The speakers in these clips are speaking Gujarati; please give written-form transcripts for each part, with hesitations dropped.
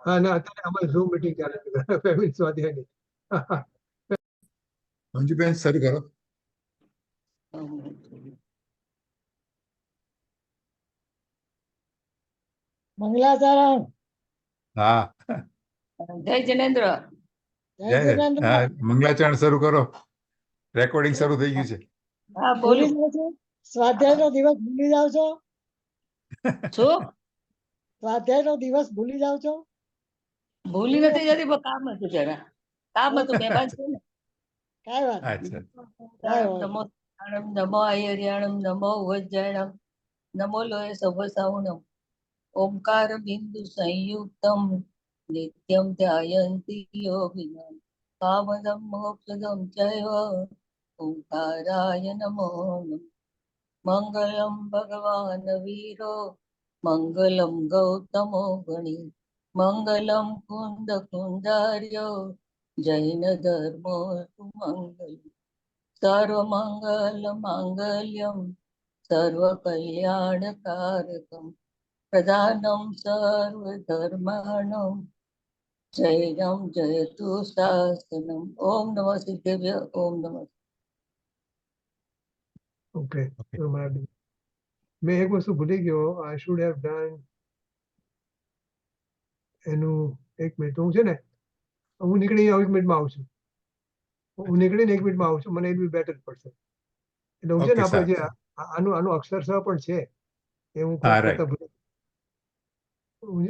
હા ના અત્યારે અમારે ઝૂમ મીટિંગ ચાલે છે ફેમિલી સ્વાધ્યાયની. મંજુબેન શરૂ કરો. મંગલાચરણ. હા જય જિનેન્દ્ર. જય જિનેન્દ્ર. હા મંગલાચરણ શરૂ કરો. રેકોર્ડિંગ શરૂ થઈ ગયું છે. હા ભૂલી બોલું. જાઓ છો સ્વાધ્યાયનો દિવસ ભૂલી જાઓ છો? શું સ્વાધ્યાયનો દિવસ ભૂલી જાઓ છો? ભૂલી નથી જતી પણ કામ હતું જરા. કામ હતું મહેમાન છે ને. કાંઈ વાત નહીં. અચ્છા કાંઈ વાત નમો નારાયણમ, નમો હરિયાણમ, નમો વજ્જાયણમ, નમો લોય સવસાવનમ, ઓમકાર બિંદુ સંયુક્તમ નિત્યમ ધ્યાયંતિ યોગિનઃ કામદમ મોક્ષદમ ચૈવ ઓમકારાય નમો નમઃ. મંગલમ ભગવાન વીરો મંગલમ ગૌતમો ગણી મંગલમ કુંદ કુંદાર્યો જૈન ધર્મો સુમંગલ સર્વમંગલ માંગલ્યમ સર્વકલ્યાણકારકમ પ્રધાનમ સર્વધર્માણમ જૈનમ જયતુ શાસનમ. ઓમ નમઃ સિદ્ધેભ્ય. ઓમ નમઃ. ઓકે મેં એક વસ્તુ ભૂલી ગયો. આઈ શુડ હેવ ડન એનું. એક મિનિટ હું છે ને હું નીકળી 1 મિનિટમાં આવું છું. હું નીકળીને 1 મિનિટમાં આવું છું. મને એ બી બેટર પડશે. એટલે હું છે ને Okay, આપણે જે સારું. આનું અક્ષરશ પણ છે એ હું હા, કરતા right. ભૂલી. હું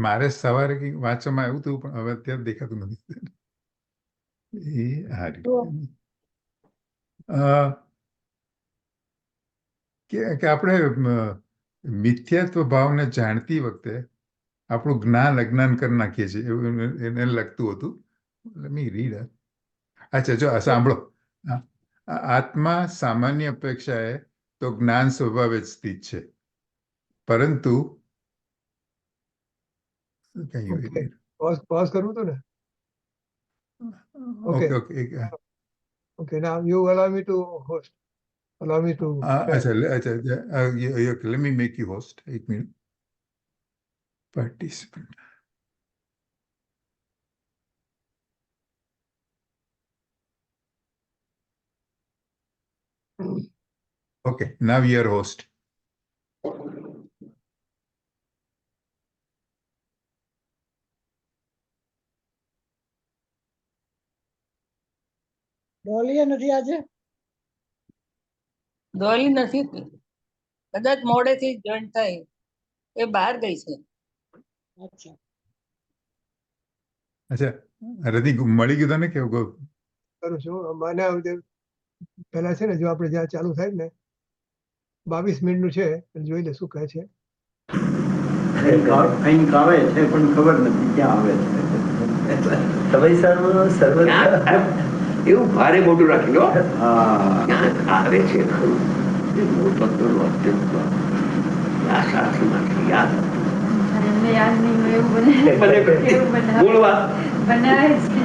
મારે સવારે કંઈક વાંચવામાં આવ્યું હતું પણ હવે અત્યારે દેખાતું નથી. એ આ રીતે. કે આપણે મિથ્યાત્વ ભાવને જાણતી વખતે આપણું જ્ઞાન અજ્ઞાન કરી નાખીએ છીએ એવું એને લગતું હતું. Let me read it. અચ્છા જો સાંભળો. આત્મા સામાન્ય અપેક્ષાએ તો જ્ઞાન સ્વભાવે જ સ્થિત છે પરંતુ પોઝ કરવું હતું ને. Okay okay Okay, now you allow me to host. Allow me to. અચ્છા let me make you host. 1 minute. Participant. Okay, now you are host. ડોલીએ નથી આજે? ડોલી નથી. કદાચ મોડેથી જોઈન થાય. એ બહાર ગઈ છે. અચ્છા. અચ્છા રતિ મળી ગયું તને કેવું કરું છું મને પહેલા છે ને જો આપણે જ્યાં ચાલુ થાય ને 22 મિનિટનું છે જોઈ લે શું કહે છે. કંઈક આવે છે પણ ખબર નથી ક્યાં આવે છે. સમયસર સર્વદા એવું ભારે મોટું રાખી લો. ક્યાંક આવે છે ખરું. એ મૂળતત્વનું અત્યંત આ સાથીમાંથી યાદ એમને યાદ નહીં હોય એવું બને. બને એવું બનાવે. મૂળ વાત બનાવે છે.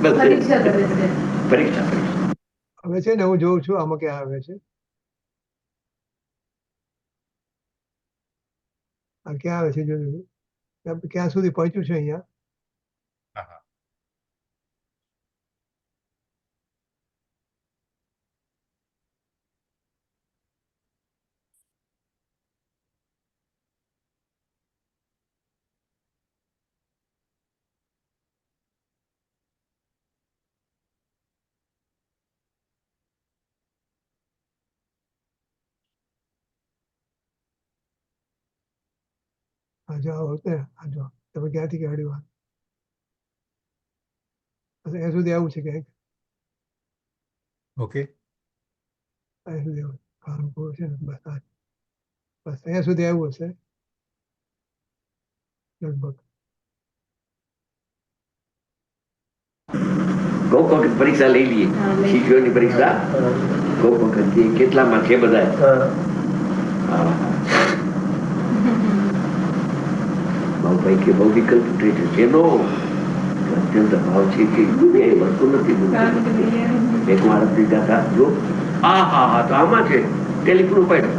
પરીક્ષા કરે છે. પરીક્ષા હવે છે ને હું જોઉં છું આમાં ક્યાં આવે છે. આ ક્યાં આવે છે જોયું. ક્યાં સુધી પહોંચ્યું છે અહીંયા. હા, હા. આ જો આ વખતે આ જો તમે ક્યાંથી કાઢ્યું આ. બસ અહીંયા સુધી આવું છે ક્યાંક. ઓકે. અહીંયા સુધી આવું કાનપુર છે ને બસ આ બસ અહીંયા સુધી આવ્યું હશે લગભગ. કોક વખત પરીક્ષા લઈ લઈએ. હા, લઈ. શિષ્યોની પરીક્ષા કોક વખત જે કેટલામાં છે બધા. ભાઈ કે બહુ વિકલ્પ ઉઠે છે જેનો અત્યંત ભાવ છે કે એ વસ્તુ નથી. એક માણસ દીધા હતા જો હા તો આમાં છે ટેલિફોન ઉપાડ્યો.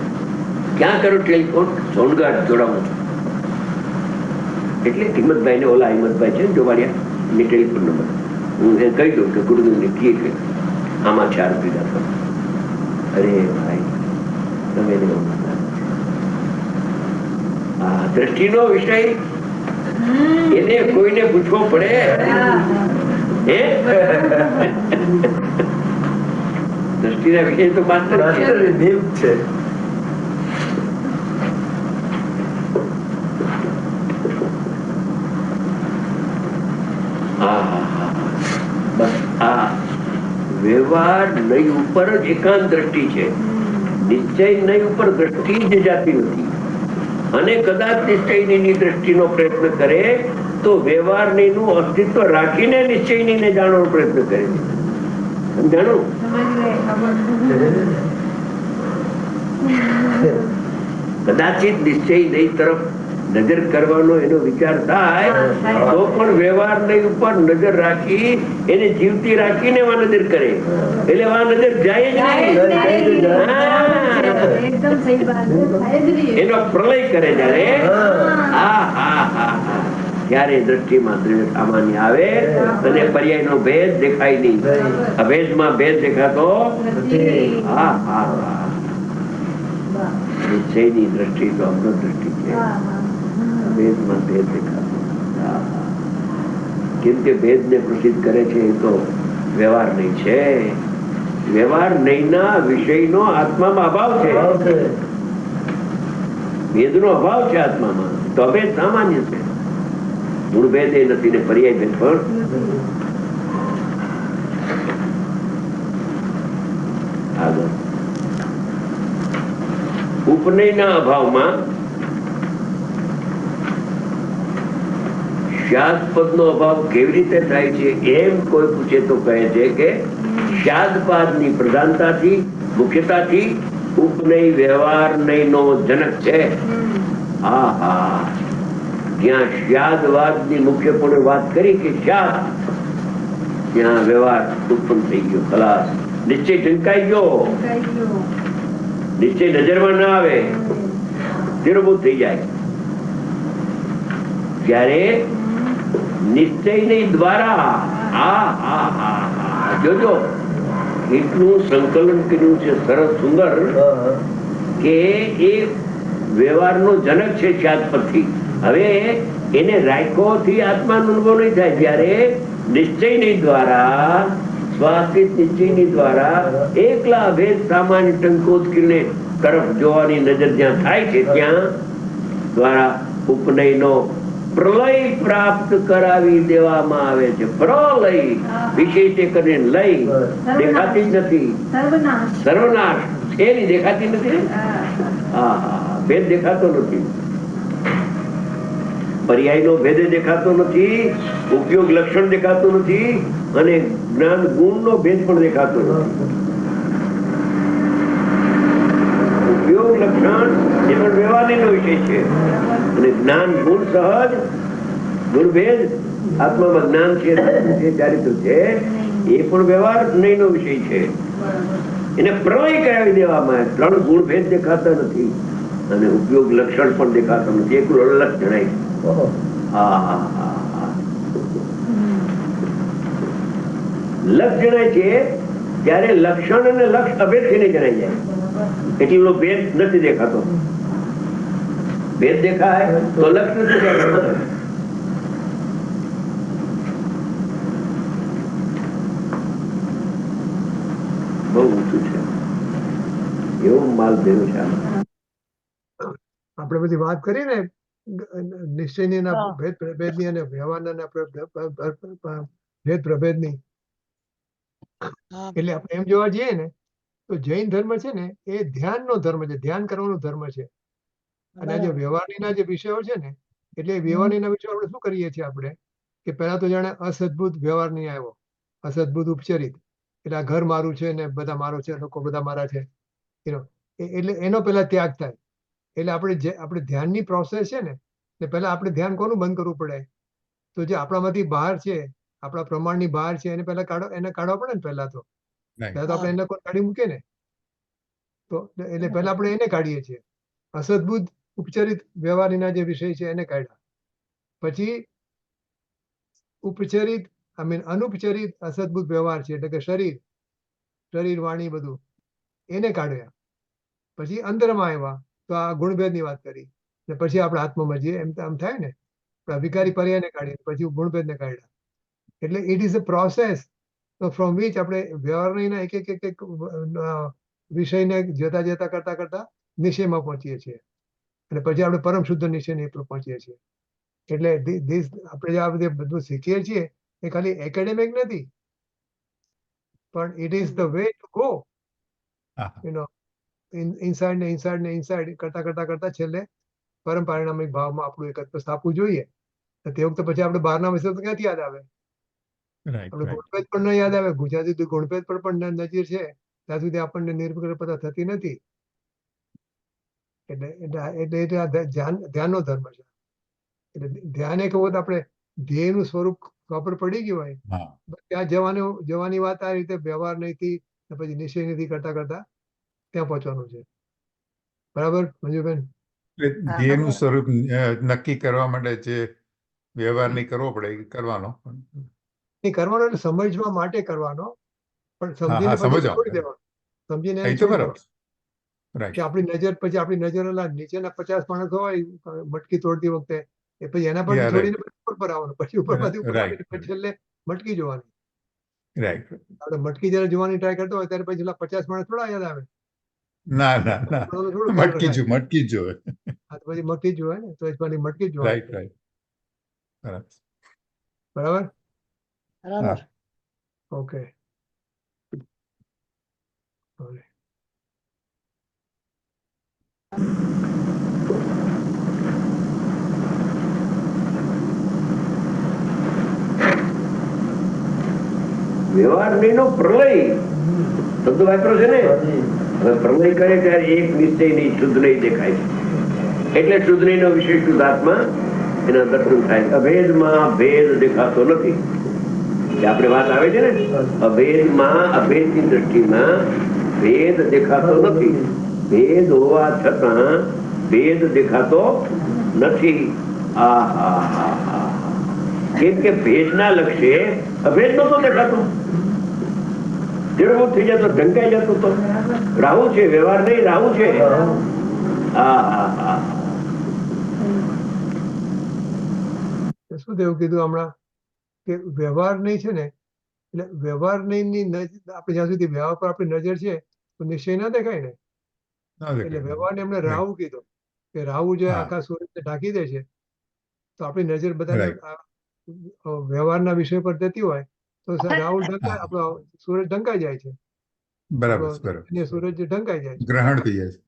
ક્યાં કર્યો ટેલિફોન? સોનગઢ જોડાવું છું. એટલે હિંમતભાઈ ને ઓલા હિંમતભાઈ છે ને જોવાડિયા એની ટેલિફોન નંબર હું એને કહી દઉં કે ગુરુદેવને કીએ કે આમાં 4 દીધા હતા. અરે ભાઈ તમે આ દ્રષ્ટિનો વિષય એને કોઈને પૂછવો પડે. હે દ્રષ્ટિના વિષય તો માસ્ટર છે. દેવ છે. બસ આ વ્યવહાર નય ઉપર જ એકાંત દ્રષ્ટિ છે. નિશ્ચય નય ઉપર દ્રષ્ટિ જ જાતી નથી. અને કદાચ નિશ્ચયની દ્રષ્ટિનો પ્રયત્ન કરે તો વ્યવહારની નું અસ્તિત્વ રાખીને નિશ્ચયની ને જાણવાનો પ્રયત્ન કરે છે. સમજાણું? કદાચિત નિશ્ચય નહીં તરફ નજર કરવાનો એનો વિચાર થાય તો પણ વ્યવહાર નહીં ઉપર નજર રાખી એને જીવતી રાખીને વા નજર કરે એટલે વા નજર જાય જ નહીં. એકદમ સહી વાત છે. થાય જ નહીં. એનો પ્રલય કરે જયારે ત્યારે દ્રષ્ટિમાં સામાન્ય આવે અને પર્યાયનો ભેદ દેખાય નહીં. અભેદમાં ભેદ દેખાતો નથી. નિશ્ચયની દ્રષ્ટિ તો અમૃત દ્રષ્ટિ છે. ભેદમાં ભેદ દેખાતો. કેમ કે ભેદને પ્રસિદ્ધ કરે છે એ તો વ્યવહાર નહીં છે. વ્યવહાર નહીંના વિષયનો આત્મામાં અભાવ છે. ભેદનો અભાવ છે આત્મામાં. તો અભેદ સામાન્ય છે. મૂળ ભેદ એ નથી ને પર્યાય ભેદ પણ આગળ ઉપનયના અભાવમાં શાદપદનો અભાવ કેવી રીતે થાય છે એમ કોઈ પૂછે તો કહે છે કે શાદપાદની પ્રધાનતાથી મુખ્યતાથી ઉપનય વ્યવહાર નયનો જનક છે. જ્યાં શાદવાદની મુખ્યપણે વાત કરી કે શાદ ત્યાં વ્યવહાર ઉત્પન્ન થઈ ગયો. ખલાસ. નિશ્ચય ઢંકાઈ ગયો. નિશ્ચય નજરમાં ના આવે નિર્ભૂત થઈ જાય. ત્યારે નિશ્ચયની દ્વારા જોજો એટલું સંકલન કર્યું છે સરસ સુંદર કે એ વ્યવહારનો જનક છે શાદપદથી. હવે એને રાખ્યોથી આત્માનો અનુભવ નહીં થાય. જ્યારે નિશ્ચયની દ્વારા સ્વાસ્થિત નિશ્ચયની દ્વારા એકલા અભેદ સામાન્ય ટંકોત્કીર્ણને તરફ જોવાની નજર જ્યાં થાય છે ત્યાં દ્વારા ઉપનયનો પ્રલય પ્રાપ્ત કરાવી દેવામાં આવે છે. પ્રલય વિષય તે કરીને લઈ દેખાતી જ નથી. સર્વનાશ એની દેખાતી નથી. ભેદ દેખાતો નથી. પર્યાયનો ભેદ દેખાતો નથી, ઉપયોગ લક્ષણ દેખાતું નથી, અને જ્ઞાન ગુણનો ભેદ પણ દેખાતો નથી. ઉપયોગ લક્ષણ એ પણ વ્યવહારનો વિષય છે, અને જ્ઞાન ગુણ સહજ ગુણભેદ આત્મામાં જ્ઞાન છે, ચારિત્ર છે, એ પણ વ્યવહાર નો વિષય છે. એને પ્રલય કરાવી દેવામાં આવે. 3 ગુણભેદ દેખાતા નથી અને ઉપયોગ લક્ષણ પણ દેખાતા નથી, એકલું અલગ જણાય છે. લક્ષ જણાય છે ત્યારે લક્ષણ અને લક્ષ અભેદ થઈને જણાઈ જાય, એટલો ભેદ નથી દેખાતો. ભેદ દેખાય તો લક્ષ નથી દેખાતો. બહુ ઊંચું છે, એવો માલ ભેગો છે. આપણે બધી વાત કરી ને નિશ્ચયની ના ભેદ પ્રભેદની અને વ્યવહારના ભેદ પ્રભેદની, હા. એટલે આપણે એમ જોવા જઈએ ને તો જૈન ધર્મ છે ને એ ધ્યાનનો ધર્મ છે, ધ્યાન કરવાનો ધર્મ છે. અને આ જે વ્યવહારના જે વિષયો છે ને, એટલે વ્યવહારના વિષયો આપણે શું કરીએ છીએ આપણે કે પહેલા તો જાણે અસદભુત વ્યવહાર નહીં આવ્યો, અસદભુત ઉપચરિત, એટલે આ ઘર મારું છે ને બધા મારો છે, લોકો બધા મારા છે, એટલે એનો પહેલા ત્યાગ થાય. એટલે આપણે ધ્યાનની પ્રોસેસ છે ને, એટલે પહેલા આપણે ધ્યાન કોનું બંધ કરવું પડે? તો જે આપણામાંથી બહાર છે, આપણા પ્રમાણની બહાર છે, એને પહેલા એને કાઢવા પડે ને. પહેલા તો આપણે એને કોઈ કાઢી મૂકીએ ને, તો એટલે પહેલા આપણે એને કાઢીએ છીએ. અસદભુત ઉપચરિત વ્યવહારના જે વિષય છે એને કાઢ્યા, પછી ઉપચરિત અનુપચરિત અસદભુત વ્યવહાર છે, એટલે કે શરીર વાણી બધું એને કાઢ્યા. પછી અંતરમાં આવ્યા તો આ ગુણભેદની વાત કરી, ને પછી આપણે આત્મામાં જઈએ એમ થાય ને. વિકારી પર્યાયને કાઢીએ, પછી ગુણભેદને કાઢ્યા. એટલે it is a process from which આપણે વ્યવહારના એક વિષયને જતા કરતા નિશ્ચયમાં પહોંચીએ છીએ, અને પછી આપણે પરમ શુદ્ધ નિશ્ચયને પહોંચીએ છીએ. એટલે આપણે આ બધું શીખીએ છીએ એ ખાલી એકેડેમિક નથી, પણ it is the way to go. Inside કરતા છેલ્લે પરમ પારિણામિક ભાવમાં આપણું એકત્વ સ્થાપવું જોઈએ. તે વખતે પછી આપણે બહારના વિષય તો ક્યાંથી યાદ આવે? આપણે ગુણભેદ પણ ન યાદ આવે. ગુજરાતી ગુણભેદ પર પણ નજીર છે ત્યાં સુધી આપણને નિર્ભરતા થતી નથી. એટલે ધ્યાનનો ધર્મ છે. એટલે ધ્યાન એક વખત આપણે ધ્યેયનું સ્વરૂપ ખબર પડી ગયું હોય, ત્યાં જવાની વાત આ રીતે વ્યવહાર નહીંથી પછી નિશ્ચય નથી કરતા ત્યાં પહોંચવાનું છે. બરાબર મંજુબેન? ધ્યેયનું સ્વરૂપ નક્કી કરવા માટે જે વ્યવહાર નહીં કરવો પડે એ કરવાનો. એટલે સમજવા માટે કરવાનો, પણ સમજીને પછી છોડી દેવાનો. સમજીને કે આપણી નજર નીચેના 50 માણસ હોય મટકી તોડતી વખતે, એ પછી એના પર છોડીને ઉપર પર આવવાનું, પછી ઉપરમાંથી ઉપર છેલ્લે મટકી જોવાની. આપણે મટકી જયારે જોવાની ટ્રાય કરતો હોય ત્યારે પછી 50 માણસ થોડા યાદ આવે? ના, મટકી જ જોવે. પછી મટકી જ જોવે ને, તો મટકી જ જોવાની. બરાબર? બરાબર. ઓકે. વ્યવહાર નો પ્રલય શબ્દ વાપરો છે ને, હવે પ્રલય કરે ત્યારે એક નિશ્ચય નહીં, શુદ્ધ નહીં દેખાય છે. એટલે શુદ્ધ નહીં નો વિશેષ શુદ્ધાત્મા એના દર્શન થાય. અભેદમાં ભેદ દેખાતો નથી. આપણે વાત આવે છે ને, અભેદમાં અભેદની દ્રષ્ટિમાં ભેદ દેખાતો નથી. ભેદ હોવા છતાં ભેદ દેખાતો નથી. કેમ કે ભેદના લક્ષ્ય અભેદ નતો દેખાતો. જડવું થઈ જતો, ઢંકાઈ જતો તો. રાહુ છે, વ્યવહાર નહીં, રાહુ છે. શું થયું કીધું હમણાં કે વ્યવહાર નહીં છે ને, એટલે વ્યવહાર નહીં આપણે જ્યાં સુધી વ્યવહાર પર આપણી નજર છે તો નિશ્ચય ના દેખાય ને. એટલે વ્યવહારને એમણે રાહુ કીધો કે રાહુ જે આખા સૂરજને ઢાંકી દે છે, તો આપણી નજર બધાને વ્યવહારના વિષય પર જતી હોય તો રાહુ ઢંકાય, આપણો સૂરજ ઢંકાઈ જાય છે. સૂરજ ઢંકાઈ જાય છે, ગ્રહણ થઈ જાય છે,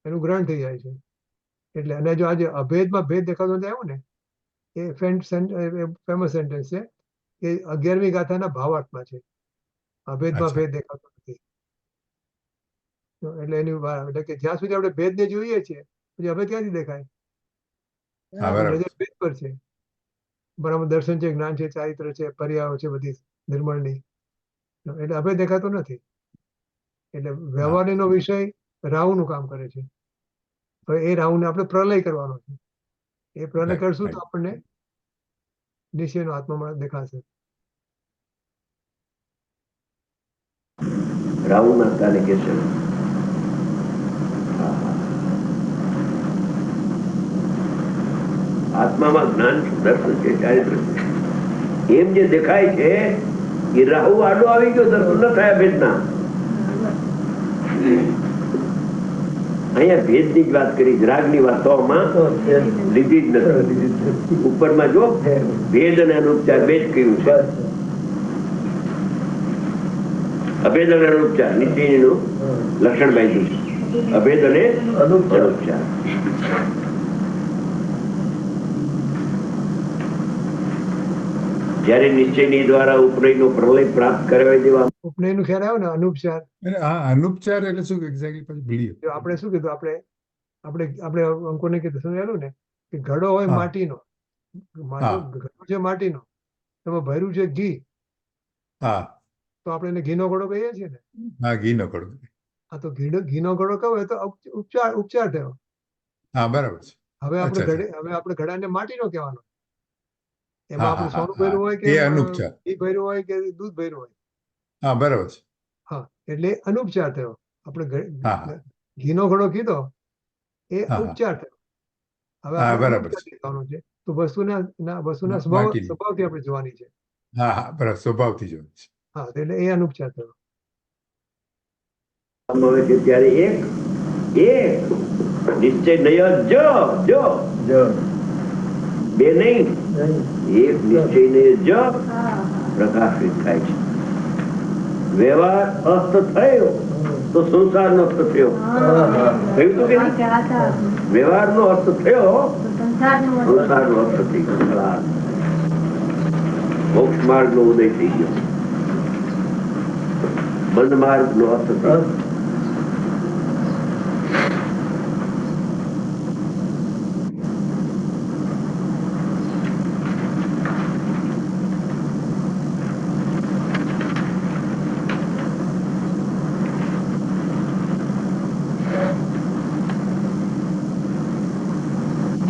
એનું ગ્રહણ થઈ જાય છે. એટલે અને જો આજે અભેદમાં ભેદ દેખાતો આવ્યો ને, એ ફેમસ સેન્ટેન્સ છે કે 11મી ગાથાના ભાવાર્થમાં છે. અભેદમાં અચ્છા. ભેદ દેખાતો નથી. તો એટલે એટલે કે જ્યાં સુધી આપણે ભેદને જોઈએ છીએ પછી અભેદ ક્યાંથી દેખાય? હા, બરાબર. નજર ભેદ પર છે. બરાબર, દર્શન છે, જ્ઞાન છે, ચારિત્ર છે, પર્યાયો છે, બધી નિર્મળની. એટલે અભેદ દેખાતો નથી. એટલે વ્યવહારનો વિષય રાહુનું કામ કરે છે. હવે એ રાહુને આપણે પ્રલય કરવાનો છે. એ પ્રલય Right, કરશું right. તો આપણને નિશ્ચયનો આત્મામાં દેખાશે. રાહુ નાતાને કે છે આત્મામાં જ્ઞાન છે, દર્શન છે, ચારિત્ર છે. એમ જે દેખાય છે એ રાહુ આડો આવી ગયો, દર્શન ન થયા ભેદના. અહીંયા ભેદની જ વાત કરી, રાગની વાતોમાં લીધી જ નથી. ઉપરમાં જો ભેદ અને અનુપચાર બે જ કહ્યું છે. અભેદ અને અનુપચાર નિશ્ચયનું લક્ષણ બાંધ્યું છે. અભેદ અને અનુપચાર. જયારે નિશ્ચયની દ્વારા ઉપનયનો પ્રલય પ્રાપ્ત કરવા જેવા ઉપનયનું ખ્યાલ આવ્યો ને, અનુપચાર. અને આ અનુપચાર એટલે શું એક્ઝેક્ટલી પછી ભૂલી ગયો. જો આપણે શું કીધું, આપણે અંકોને કીધું સમજાયું ને કે ઘડો હોય હા. માટીનો, હા. ઘડો છે માટીનો, એમાં ભર્યું છે ઘી, હા, તો આપણે એને ઘીનો ઘડો કહીએ છીએ ને. હા, ઘી ન કડો. આ તો ઘીનો ઘડો કહો તો ઉપચાર થયો. હા, બરાબર છે. હવે અચ્છા, આપણે ઘડાને માટીનો કહેવાનો. એમાં હા, આપણે હા, સોનું હા, ભર્યું હોય કે એ અનુપચાર. ઘી ભર્યું હોય કે દૂધ ભર્યું હોય. હા, બરાબર છે. હા, એટલે અનુપચાર થયો. આપણે હા, હા, ઘીનો ઘડો કીધો એ હા, હા. ઉપચાર થયો. હવે હા, આપણે બરાબર અનુપચાર છે. દેખાવાનો છે. તો વસ્તુના માટીની. સ્વભાવથી આપણે જોવાની છે. હા, હા, બરાબર, સ્વભાવથી જોયું છે. હા, તો એટલે એ અનુપચાર થયો. આવે છે ત્યારે એક નિશ્ચય નય જો બે નહીં, એક નિશ્ચય નય પ્રકાશિત થાય છે. વ્યવહાર અસ્ત થયો તો સંસારનો અસ્ત થયો. કહ્યું તું કે નહીં? વ્યવહારનો અર્થ થયો, સંસારનો અર્થ થઈ ગયો. મોક્ષ માર્ગનો ઉદય થઈ ગયો, બંધ માર્ગનો અર્થ થઈ ગયો.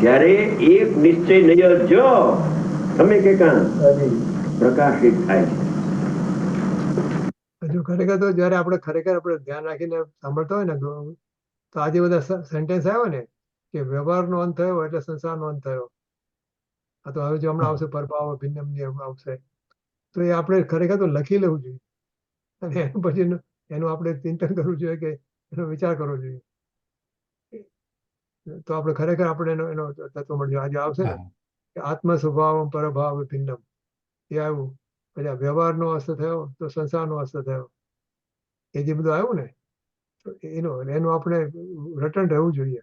જ્યારે એક નિશ્ચય નય જો તમે કે પ્રકાશિત થાય છે. હજુ ખરેખર તો જયારે આપણે ધ્યાન રાખીને સાંભળતા હોય ને તો આજે બધા સેન્ટેન્સ આવ્યો ને કે વ્યવહારનો અંત થયો એટલે સંસારનો અંત થયો. આ તો હવે જો હમણાં આવશે પરભાવ ભિન્નમ આવશે, તો એ આપણે ખરેખર તો લખી લેવું જોઈએ અને એનું પછી એનું આપણે ચિંતન કરવું જોઈએ કે એનો વિચાર કરવો જોઈએ. તો આપણે ખરેખર આપણે એનો તત્વ મળશે. આજે આવશે ને હા, કે આત્મ સ્વભાવ પરભાવ ભિન્નમ, એ આવ્યું. પછી આ વ્યવહારનો અસ્ત થયો તો સંસારનો અસ્ત થયો. એ જે બધું આવ્યું ને તો એનું આપણે રટણ રહેવું જોઈએ.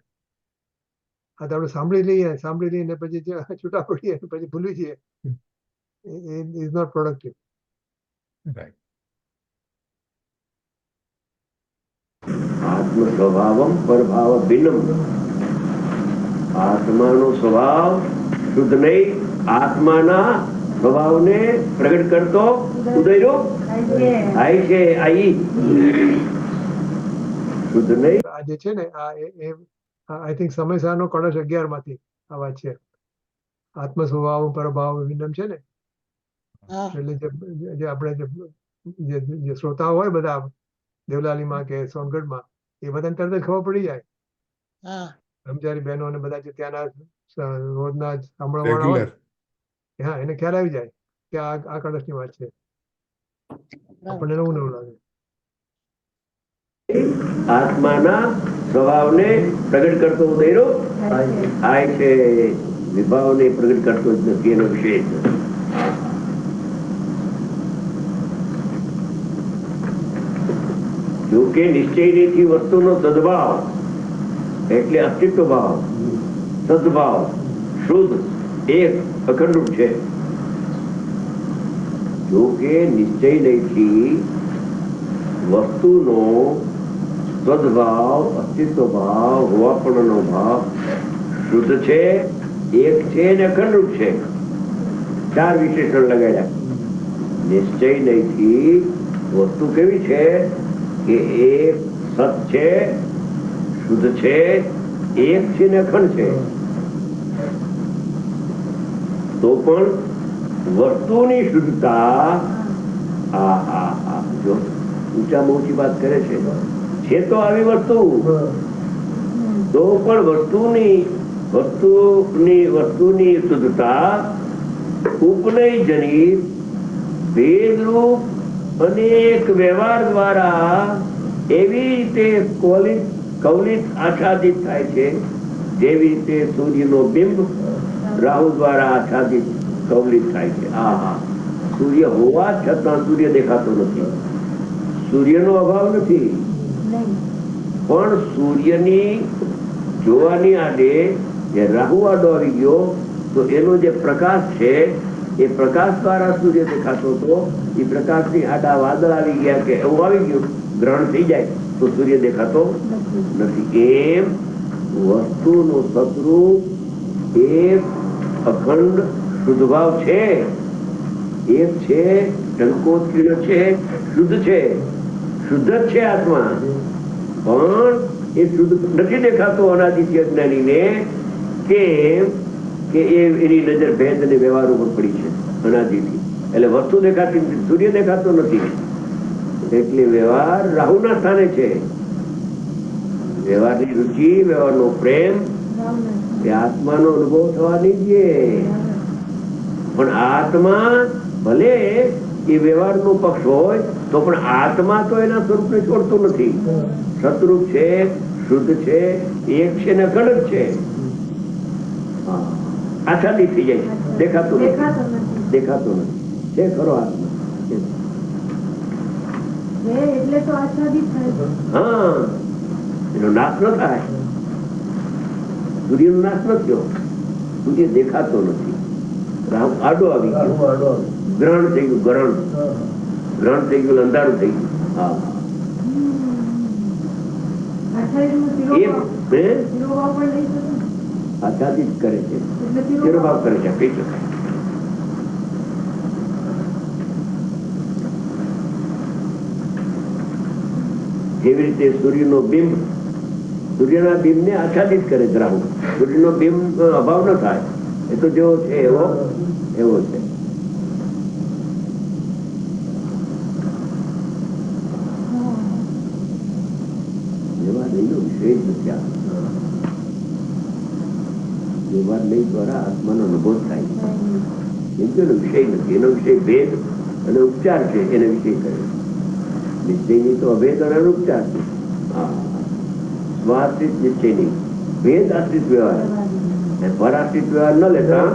આ તો આપણે સાંભળી લઈએ ને પછી છૂટા પડીએ પછી ભૂલી જઈએ, ઇઝ નોટ પ્રોડક્ટિવ. right. આત્મ સ્વભાવમ પરભાવ ભિન્નમ. આત્માનો સ્વભાવ શુદ્ધ નહીં, આત્માના સ્વભાવને પ્રગટ કરતો ઉદયરો થાય છે. શુદ્ધ નહીં. આ જે છે ને આઈ થિંક સમયસારનો કળશ 11 માંથી આ વાત છે. આત્મ સ્વભાવ પરભાવ ભિન્નમ છે ને, હા એટલે જે આપણે જે શ્રોતાઓ હોય બધા દેવલાલીમાં કે સોનગઢમાં, એ બધાને તરત જ ખબર પડી જાય. હા બ્રહ્મચારી બહેનો અને બધા જે ત્યાંના રોજના સાંભળવાવાળા હોય, રેગ્યુલર. હા, એને ખ્યાલ આવી જાય કે આ કળશની વાત છે. આપણને નવું લાગે. આત્માના સ્વભાવને પ્રગટ કરતો ઉદયરો થાય છે, વિભાવને પ્રગટ કરતો જ નથી. એનો વિશેષ જો કે નિશ્ચયથી વસ્તુનો સદભાવ એટલે અસ્તિત્વ ભાવ, સદભાવ, શુદ્ધ, એક અખંડ રૂપ છે. જો કે નિશ્ચય નહીંથી વસ્તુનો સદભાવ, અસ્તિત્વ ભાવ, હોવાપણનો ભાવ શુદ્ધ છે, એક છે ને અખંડ રૂપ છે. 4 વિશેષણ લગાડ્યા. નિશ્ચય નહીંથી વસ્તુ કેવી છે કે એક સત છે, શુદ્ધ છે, એક છે ને અખંડ છે. તો પણ વસ્તુની શુદ્ધતા જો ઊંચામાં ઊંચી વાત કરે છે તો આવી વસ્તુ તો પણ વસ્તુની શુદ્ધતા ઉપનય જનિત ભેદરૂપ અનેક વ્યવહાર દ્વારા એવી રીતે કૌલિત આચ્છાદિત થાય છે, જેવી રીતે સૂર્યનો બિંબ રાહુ દ્વારા આચ્છાદિત કૌલિત થાય છે. સૂર્ય હોવા છતાં સૂર્ય દેખાતો નથી. સૂર્યનો અભાવ નથી, પણ સૂર્યની જોવાની આડે જે રાહુ આડો આવી ગયો તો એનો જે પ્રકાશ છે એ પ્રકાશ દ્વારા સૂર્ય દેખાતો હતો. એ પ્રકાશની આડા વાદળ આવી ગયા કે એવું આવી ગયું, ગ્રહણ થઈ જાય તો સૂર્ય દેખાતો નથી. એમ વસ્તુનો સદરૂપ એક અખંડ શુદ્ધ ભાવ છે, એક છે, ટંકોત્કીર્ણ છે, શુદ્ધ છે, શુદ્ધ જ છે આત્મા. પણ એ શુદ્ધ નથી દેખાતો અનાદિત્ય અજ્ઞાનીને. કેમ કે એની નજર ભેદ અને વ્યવહાર ઉપર પડી છે અનાદિથી. એટલે વસ્તુ દેખાતી નથી, સૂર્ય દેખાતો નથી. એટલે વ્યવહાર રાહુના સ્થાને છે. વ્યવહારની રુચિ, વ્યવહારનો પ્રેમ એ આત્માનો અનુભવ થવાની છે. પણ આત્મા ભલે એ વ્યવહારનો પક્ષ હોય તો પણ આત્મા તો એના સ્વરૂપને છોડતો નથી. સતરૂપ છે, શુદ્ધ છે, એક છે ને અખંડ છે. આચ્છાદિત થઈ જાય છે, દેખાતો નથી છે ખરો આત્મા. એટલે તો આચ્છાદિત થાય. એનો નાશ ન થાય. સૂર્યનો નાશ ન થયો, સૂર્ય દેખાતો નથી. રાહુ આડો આવી ગયો, ગ્રહણ થઈ ગયું, ગ્રહણ થઈ ગયું, અંધારું થઈ ગયું. આચ્છાદિત કરે છે, તિરોભાવ કરે છે, કહી શકાય. જેવી રીતે સૂર્યનો બિંબ, સૂર્યના બિંબ ને આચ્છાદિત કરે રાહુ. સૂર્યનો બિંબ અભાવ ન થાય, એ તો જેવો છે એવો છે. વ્યવહાર લઈ દ્વારા આત્માનો અનુભવ થાય છે. એમ કે એનો વિષય નથી, એનો વિષય ભેદ અને ઉપચાર છે. એને વિષય કરે નિશ્ચયની તો અભેદ અને ઉપચાર છે. સ્વાશ્રિત નિશ્ચયની ભેદ આશ્રિત વ્યવહાર, પરાશ્રિત વ્યવહાર ન લેતા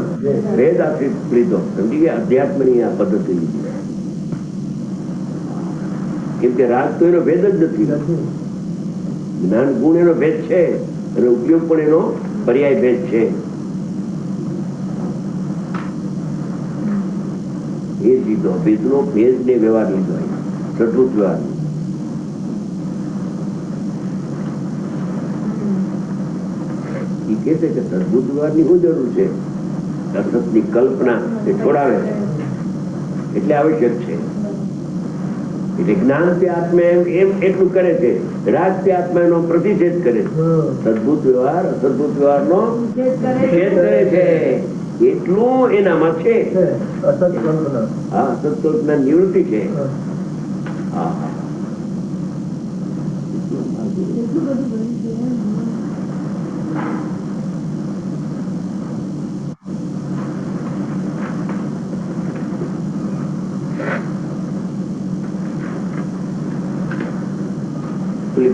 ભેદ આશ્રિત લીધો. સમજી ગયા? અધ્યાત્મની આ પદ્ધતિ લીધી. કેમ કે રાગ તો એનો ભેદ જ નથી. જ્ઞાન ગુણ એનો ભેદ છે અને ઉપયોગ પણ એનો પર્યાય ભેદ છે. એ જ લીધો ભેદનો ભેદ ને વ્યવહાર લીધો, સદરૂપ વ્યવહાર. એ કે છે કે સદભૂત વ્યવહારની શું જરૂર છે? અસતની કલ્પના એ છોડાવે છે, એટલે આવશ્યક છે. એટલે જ્ઞાન તે આત્મા એમ એટલું કરે છે, રાગ તે આત્મા એનો પ્રતિષેધ કરે છે. સદભૂત વ્યવહાર અસદભૂત વ્યવહારનો નિષેધ કરે છે. એટલું એનામાં છે. હા, અસત કલ્પના નિવૃત્તિ છે.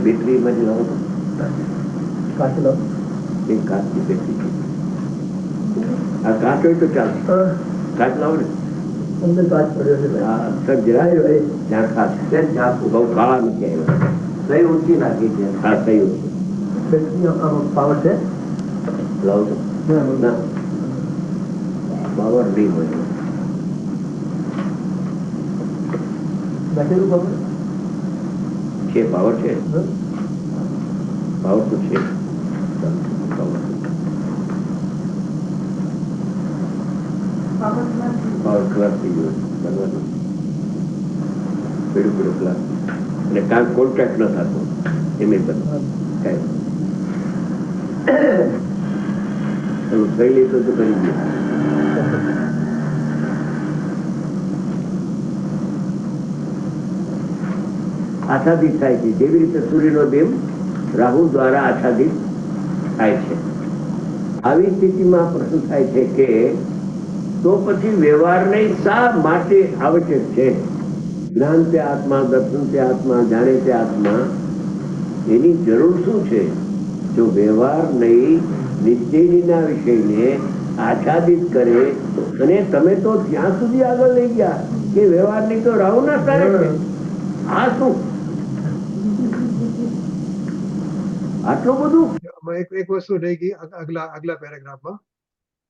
બેટરી માંથી લાવો તો એક કાચની બેટરી છે. આ કાચ હોય તો ચાલશે. કાચ લાવો ને. અક્ષર જરાય ત્યાં કાચ બહુ કાળા નથી આવ્યા. સહી ઊંચી નાખી છે. હા, સહી ઊંચી. પાવર છે લાવો તો. ના, પાવર નહીં હોય. બેઠેલું ખબર છે પાવર છે, પાવર તો છે. પાવર ક્લાસ થઈ ગયો બનવાનો પેડું પેડું ક્લાસ અને કામ કોન્ટ્રાક્ટ ન થતો એમ પણ કાંઈ થઈ લે તો કરી દે. આચ્છાદિત થાય છે જેવી રીતે સૂર્યનો બેમ રાહુ દ્વારા આચ્છાદિત થાય છે. આવી સ્થિતિમાં પ્રશ્ન થાય છે કે તો પછી વ્યવહારને શા માટે આવશ્યક છે? જ્ઞાન તે આત્મા, દર્શન તે આત્મા, જાણે તે આત્મા, એની જરૂર શું છે? જો વ્યવહાર નહીં નિશ્ચયના વિષયને આચ્છાદિત કરે અને તમે તો ત્યાં સુધી આગળ લઈ ગયા કે વ્યવહારની તો રાહુના સ્થાને છે. આ શું આટલું બધું? એક વસ્તુ રહી ગઈ આગલા પેરેગ્રાફમાં.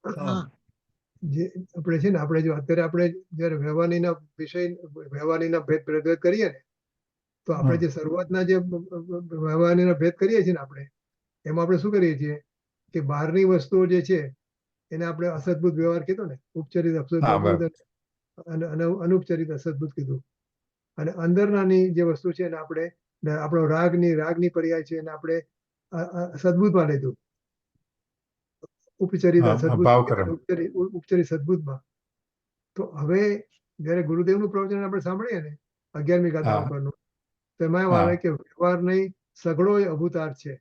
હા જે આપણે છે ને, આપણે જો અત્યારે આપણે જયારે વ્યવહારની વિષય વ્યવહારની ભેદ પ્રભેદ કરીએ ને, તો આપણે જે શરૂઆતના જે વ્યવહારની ભેદ કરીએ છીએ ને આપણે, એમાં આપણે શું કરીએ છીએ કે બહારની વસ્તુઓ જે છે એને આપણે અસદભૂત વ્યવહાર કીધો ને, ઉપચરિત અસદભૂત અને અનુપચરિત અસદભૂત કીધું. અને અંદરની જે વસ્તુ છે એને આપણે આપણો રાગની પર્યાય છે એને આપણે સદબુદ્ધમાં લીધું, ઉપચરિત ઉપચરિત સદબુદ્ધમાં. તો હવે જયારે ગુરુદેવનું પ્રવચન આપણે સાંભળીએ ને 11મી ગાથા ઉપરનું, તો એમાં એમ આવે કે વ્યવહાર નહીં સઘળો અભૂતાર છે.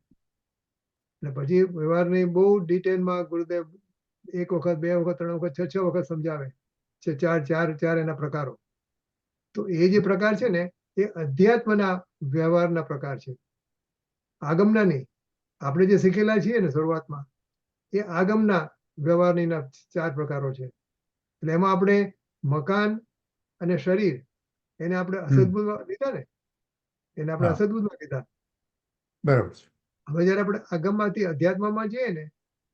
અને પછી વ્યવહારની બહુ ડિટેલમાં ગુરુદેવ 1 વખત 2 વખત 3 વખત 6 વખત સમજાવે છે, ચાર એના પ્રકારો. તો એ જે પ્રકાર છે ને એ અધ્યાત્મના વ્યવહારના પ્રકાર છે, આગમના નહીં. આપણે જે શીખેલા છીએ ને શરૂઆતમાં, એ આગમના વ્યવહારની 4 પ્રકારો છે. એટલે એમાં આપણે મકાન અને શરીર એને આપણે અસદબુદ્ધમાં લીધા ને, એને આપણે અસદબુદ્ધમાં લીધા. બરાબર. હવે જયારે આપણે આગમમાંથી અધ્યાત્મમાં જઈએ ને,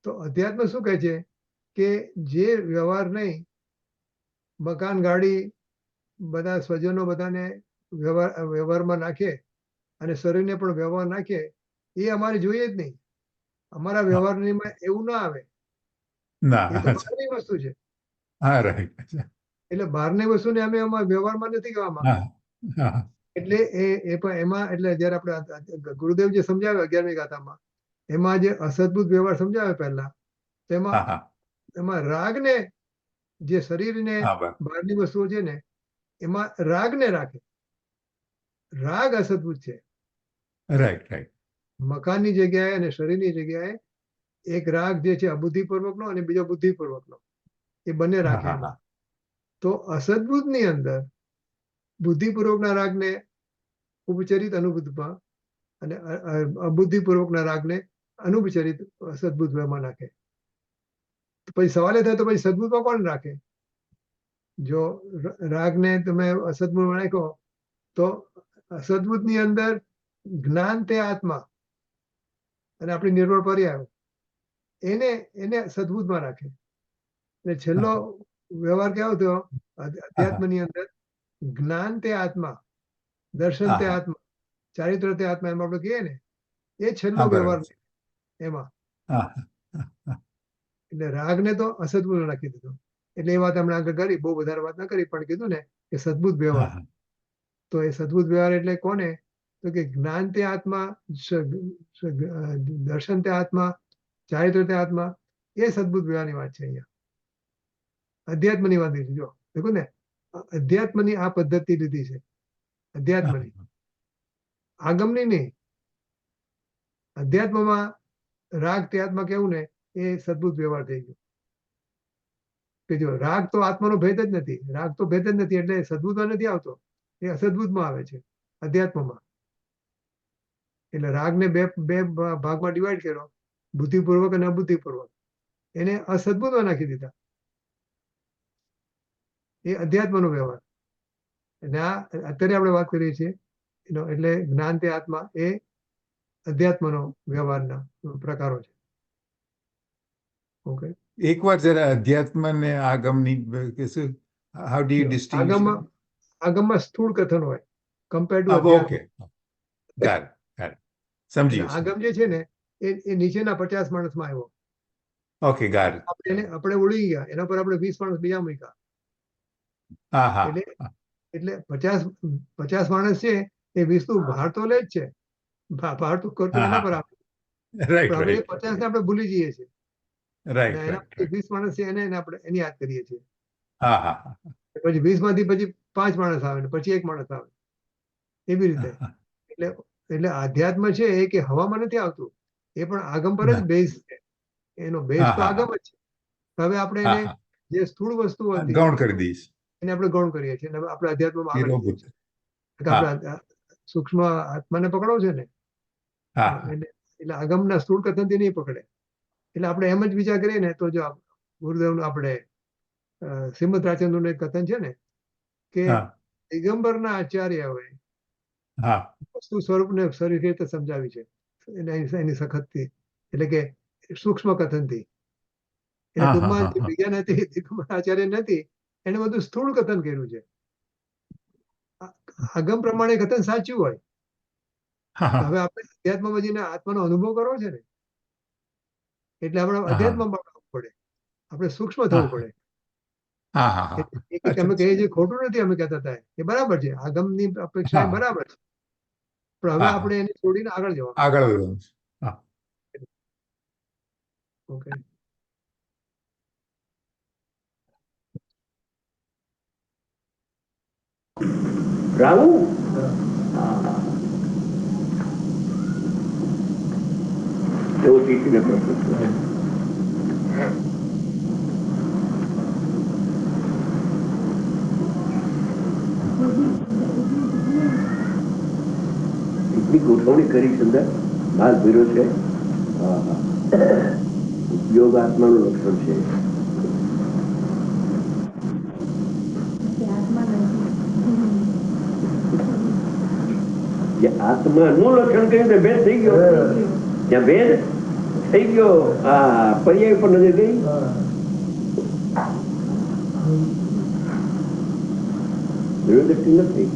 તો અધ્યાત્મ શું કહે છે કે જે વ્યવહાર નહીં, મકાન ગાડી બધા સ્વજનો બધાને વ્યવહારમાં નાખે અને શરીરને પણ વ્યવહાર નાખે, એ અમારે જોઈએ જ નહીં. અમારા વ્યવહારની એવું ના આવે. એ તો બહારની વસ્તુ છે. એટલે બહારની વસ્તુને અમે અમારા વ્યવહારમાં નથી કહેવા માંગતા. એટલે એ પણ એમાં એટલે જયારે આપણે ગુરુદેવ જે સમજાવે 11મી ગાથામાં, એમાં જે અસદબુદ્ધ વ્યવહાર સમજાવે પહેલા, એમાં રાગને, જે શરીરને બહારની વસ્તુઓ છે ને એમાં રાગને રાખે. રાગ અસદબુદ્ધ છે. મકાનની જગ્યાએ અને શરીરની જગ્યાએ એક રાગ જે છે અબુદ્ધિપૂર્વકનો અને બીજો બુદ્ધિપૂર્વકનો, એ બંને રાખે. તો અસદબુદ્ધની અંદર બુદ્ધિપૂર્વકના રાગને ઉપચરિત અનુબુદ્ધમાં અને અબુદ્ધિપૂર્વકના રાગને અનુપચરિત સદબુદ્ધમાં નાખે. તો પછી સવાલ એ થાય તો પછી સદબુદ્ધમાં કોણ રાખે? જો રાગને તમે અસદબુદ્ધમાં નાખો તો અસદબુદ્ધની અંદર જ્ઞાન તે આત્મા અને આપણી નિર્મળ પર્યાય એને સદબુદ્ધમાં રાખે. એટલે છેલ્લો વ્યવહાર કેવો થયો અધ્યાત્મની અંદર? જ્ઞાન તે આત્મા, દર્શન તે આત્મા, ચારિત્ર તે આત્મા, એમ આપણે કહીએ ને, એ છેલ્લો વ્યવહાર એમાં. એટલે રાગને તો અસદબુદ્ધ નાખી દીધો. એટલે એ વાત આપણે આગળ કરી, બહુ વધારે વાત ના કરી, પણ કીધું ને કે સદબુદ્ધ વ્યવહાર. તો એ સદબુદ્ધ વ્યવહાર એટલે કોને? તો કે જ્ઞાન તે આત્મા, દર્શન તે આત્મા, ચારિત્ર તે આત્મા, એ સદબુદ્ધ વ્યવહારની વાત છે. અહીંયા અધ્યાત્મની વાત લીધી. જો દેખો ને, અધ્યાત્મની આ પદ્ધતિ લીધી છે, અધ્યાત્મની, આગમની નહીં. અધ્યાત્મમાં રાગ તે આત્મા કેવું ને, એ સદબુદ્ધ વ્યવહાર થઈ ગયો. કે જો રાગ તો આત્માનો ભેદ જ નથી, રાગ તો ભેદ જ નથી, એટલે સદબુદ્ધમાં નથી આવતો, એ અસદબુદ્ધમાં આવે છે, અધ્યાત્મમાં. એટલે રાગને બે ભાગમાં ડિવાઈડ કર્યો, બુદ્ધિપૂર્વક અને અબુદ્ધિપૂર્વક. એને અસદબુદ્ધમાં નાખી દીધા. એ અધ્યાત્મનો વ્યવહાર. અને આ અત્યારે આપણે વાત કરીએ છીએ એટલે જ્ઞાન તે આત્મા, એ અધ્યાત્મનો વ્યવહારના પ્રકારો છે. ઓકે. એકવાર જરા અધ્યાત્મ ને આગમની કે શું હાઉ ડુ યુ ડિસ્ટિંગ્વિશ? આગમમાં સ્થૂળ કથન હોય કમ્પેર ટુ અધ્યાત્મ. ઓકે, ગાર સમજી એટલે ગયો. આગમ જે છે ને એ નીચેના 50 માણસમાં આવ્યો. ઓકે, ગાર. આપણે ઉડી ગયા એના પર આપણે 20 માણસ બીજા મૂક્યા. હા હા એટલે એટલે 50 માણસ છે એ 20 નું ભાર તો લે જ છે. ભાર તો કરતો હા, એના પર હા. આપે. રાઈટ પણ હવે એ રાઈટ 50 ને આપણે ભૂલી જઈએ છીએ. રાઈટ અને એના રાઈટ પછી 20 માણસ છે એને આપણે એની યાદ કરીએ છીએ. હા હા હા પછી 20 માંથી પછી 5 માણસ આવે ને પછી 1 માણસ આવે એવી રીતે. હા. એટલે એટલે આધ્યાત્મ છે એ કે હવામાં નથી આવતું, એ પણ આગમ પર જ ના. બેઝ છે. એનો બેઝ હા તો હા આગમ જ છે. હવે આપણે હા એને હા જે સ્થૂળ વસ્તુ હા, હતી ગૌણ કરી દઈશ. એને આપણે ગૌણ કરીએ છીએ અને હવે આપણે અધ્યાત્મમાં આગળ જઈએ તિરોભૂત. છીએ. એટલે આપણે સૂક્ષ્મ આત્માને પકડો છે ને હા હા એટલે આગમના સ્થૂળ કથનથી નહીં પકડે. એટલે આપણે એમ જ વિચાર કરીએ ને તો જો ગુરુદેવનું આપણે શ્રીમદ રાજચંદ્રનું એક કથન છે ને કે હા દિગંબરના આચાર્ય હોય હા વસ્તુ સ્વરૂપને સરખી રીતે સમજાવી છે એની સખતથી, એટલે કે સૂક્ષ્મ કથનથી. એટલે હા હા ટૂંકમાં જે હા બીજા નથી દિગંબર આચાર્ય નથી એને બધું સ્થૂળ કથન કર્યું છે. આગમ પ્રમાણે કથન સાચું હોય. હા હા હવે આપણે અધ્યાત્મમાં જઈને આત્માનો અનુભવ કરવો છે ને એટલે આપણે હા અધ્યાત્મમાં આવવું પડે, આપણે સૂક્ષ્મ હા થવું પડે. હા હા હા એટલે અમે કહીએ છીએ ખોટું નથી, અમે કહેતા હતા એ બરાબર છે, આગમની અપેક્ષા એ હા બરાબર છે, પણ હવે હા આપણે એને છોડીને આગળ જવાનું. આગળ વધવાનું છે. હા ઓકે. રાહુ એવું શીખીને પ્રશ્ન પૂછે. એટલી ગોઠવણી કરી છે અંદર ભાગ ભીરો છે. હા હા યોગ આત્માનું લક્ષણ છે. જે આત્માનું લક્ષણ કહ્યું તે ભેદ થઈ ગયો. ત્યાં ભેદ થઈ ગયો. આ પર્યાય પર નજર ગઈ. દ્રષ્ટિ નથી.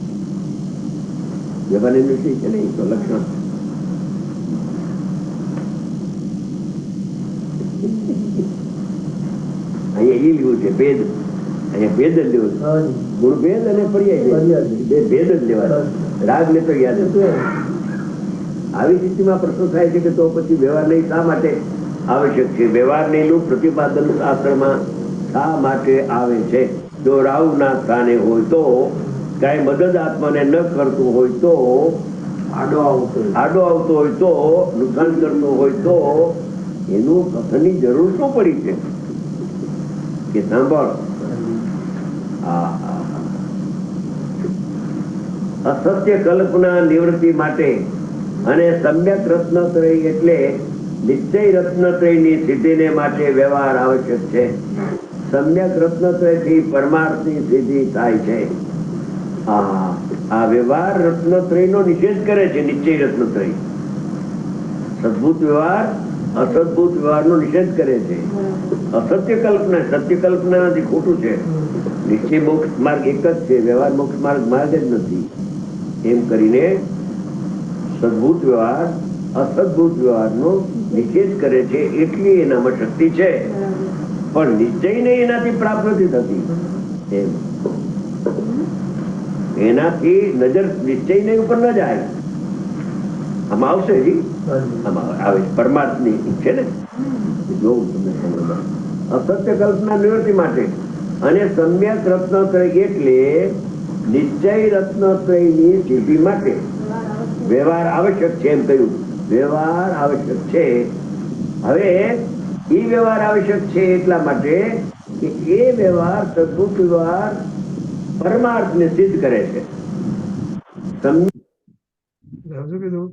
વ્યવહારની દ્રષ્ટિ છે ને તો લક્ષણ. અહીંયા એ લેવું છે ભેદ. અહીંયા ભેદ જ લેવો છે. ગુણ ભેદ અને પર્યાય બે ભેદ જ લેવા. રાગ ને તો યાદ નથી. આવી સ્થિતિમાં પ્રશ્ન થાય છે કે તો પછી વ્યવહાર નહીં શા માટે આવશ્યક છે? વ્યવહાર નહીં પ્રતિપાદન શાસ્ત્રમાં શા માટે આવે છે? જો રાહુ ના સ્થાને હોય તો, કઈ મદદ આત્માને ન કરતું હોય તો, આડો આવતો હોય તો, નુકસાન કરતો હોય તો એનું કથનની જરૂર શું પડી છે? કે સાંભળ, અસત્ય કલ્પના નિવૃત્તિ માટે અને સમ્યક રત્નત્રય એટલે નિશ્ચય રત્નત્રયની સિદ્ધિને માટે વ્યવહાર આવશ્યક છે. સમ્યક રત્નત્રયથી પરમાર્થની સિદ્ધિ થાય છે. આ વ્યવહાર રત્નત્રયનો નિષેધ કરે છે. નિશ્ચય રત્નત્રય સદભૂત વ્યવહાર અસદભૂત વ્યવહારનો નિષેધ કરે છે. અસત્ય કલ્પના, સત્ય કલ્પના નથી, ખોટું છે. નિશ્ચય મોક્ષ માર્ગ એક જ છે, વ્યવહાર મોક્ષ માર્ગ જ નથી. એમ કરીને સદભૂત વ્યવહાર અસદભૂત વ્યવહારનો નિષેધ કરે છે. એટલી એનામાં શક્તિ છે, પણ નિશ્ચયને એનાથી પ્રાપ્ત નથી થતી. એમ એનાથી નજર નિશ્ચયને ઉપર ન જાય. આમાં આવશે જી, આમાં આવે પરમાર્થની છે ને. જોવું તમને અસત્ય કલ્પના નિવૃત્તિ માટે અને સમ્યક રત્નત્રય એટલે નિશ્ચય રત્નત્રયની સિદ્ધિ માટે વ્યવહાર આવશ્યક છે. એમ કહ્યું વ્યવહાર આવશ્યક છે. હવે એ વ્યવહાર આવશ્યક છે એટલા માટે કે એ વ્યવહાર સદભૂત વ્યવહાર પરમાર્થને સિદ્ધ કરે છે. શું કીધું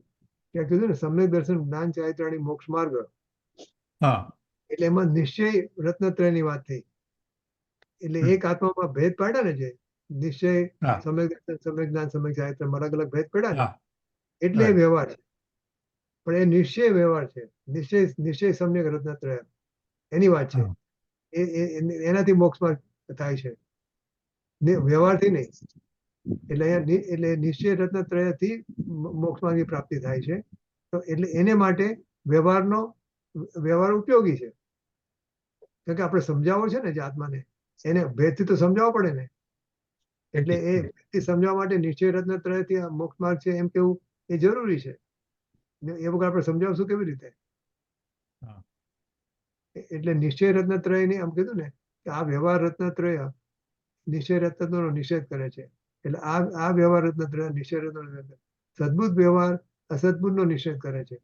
ત્યાં કીધું ને સમ્યક દર્શન જ્ઞાન ચારિત્રાણી મોક્ષ માર્ગ, એટલે એમાં નિશ્ચય રત્નત્રયની વાત થઈ. એટલે એક આત્મામાં ભેદ પાડ્યા ને, જે નિશ્ચય સમ્યક દર્શન, સમ્યક જ્ઞાન, સમ્યક ચારિત્ર અલગ અલગ ભેદ પડ્યા ને, એટલે એ વ્યવહાર છે. પણ એ નિશ્ચય વ્યવહાર છે. નિશ્ચય સમ્યક રત્નત્રય એની વાત છે. એનાથી મોક્ષ માર્ગ થાય છે, વ્યવહારથી નહીં. એટલે અહીંયા એટલે નિશ્ચય રત્નત્રયથી મોક્ષ માર્ગની પ્રાપ્તિ થાય છે. તો એટલે એને માટે વ્યવહાર ઉપયોગી છે. કારણ કે આપણે સમજાવવો છે ને જે આત્માને, એને ભેદથી તો સમજાવવો પડે ને. એટલે એ ભેદથી સમજાવવા માટે નિશ્ચય રત્નત્રયથી આ મોક્ષ માર્ગ છે એમ કેવું એ જરૂરી છે. એ વગર આપણે સમજાવશું કેવી રીતે? એટલે નિશ્ચય રત્નત્રયની આમ કીધું ને કે આ વ્યવહાર રત્નત્રય નિશ્ચય રત્નનો નિષેધ કરે છે. એટલે આ વ્યવહાર રત્નત્રય નિશ્ચય રત્ન સદબુદ્ધ વ્યવહાર અસદબુદ્ધનો નિષેધ કરે છે.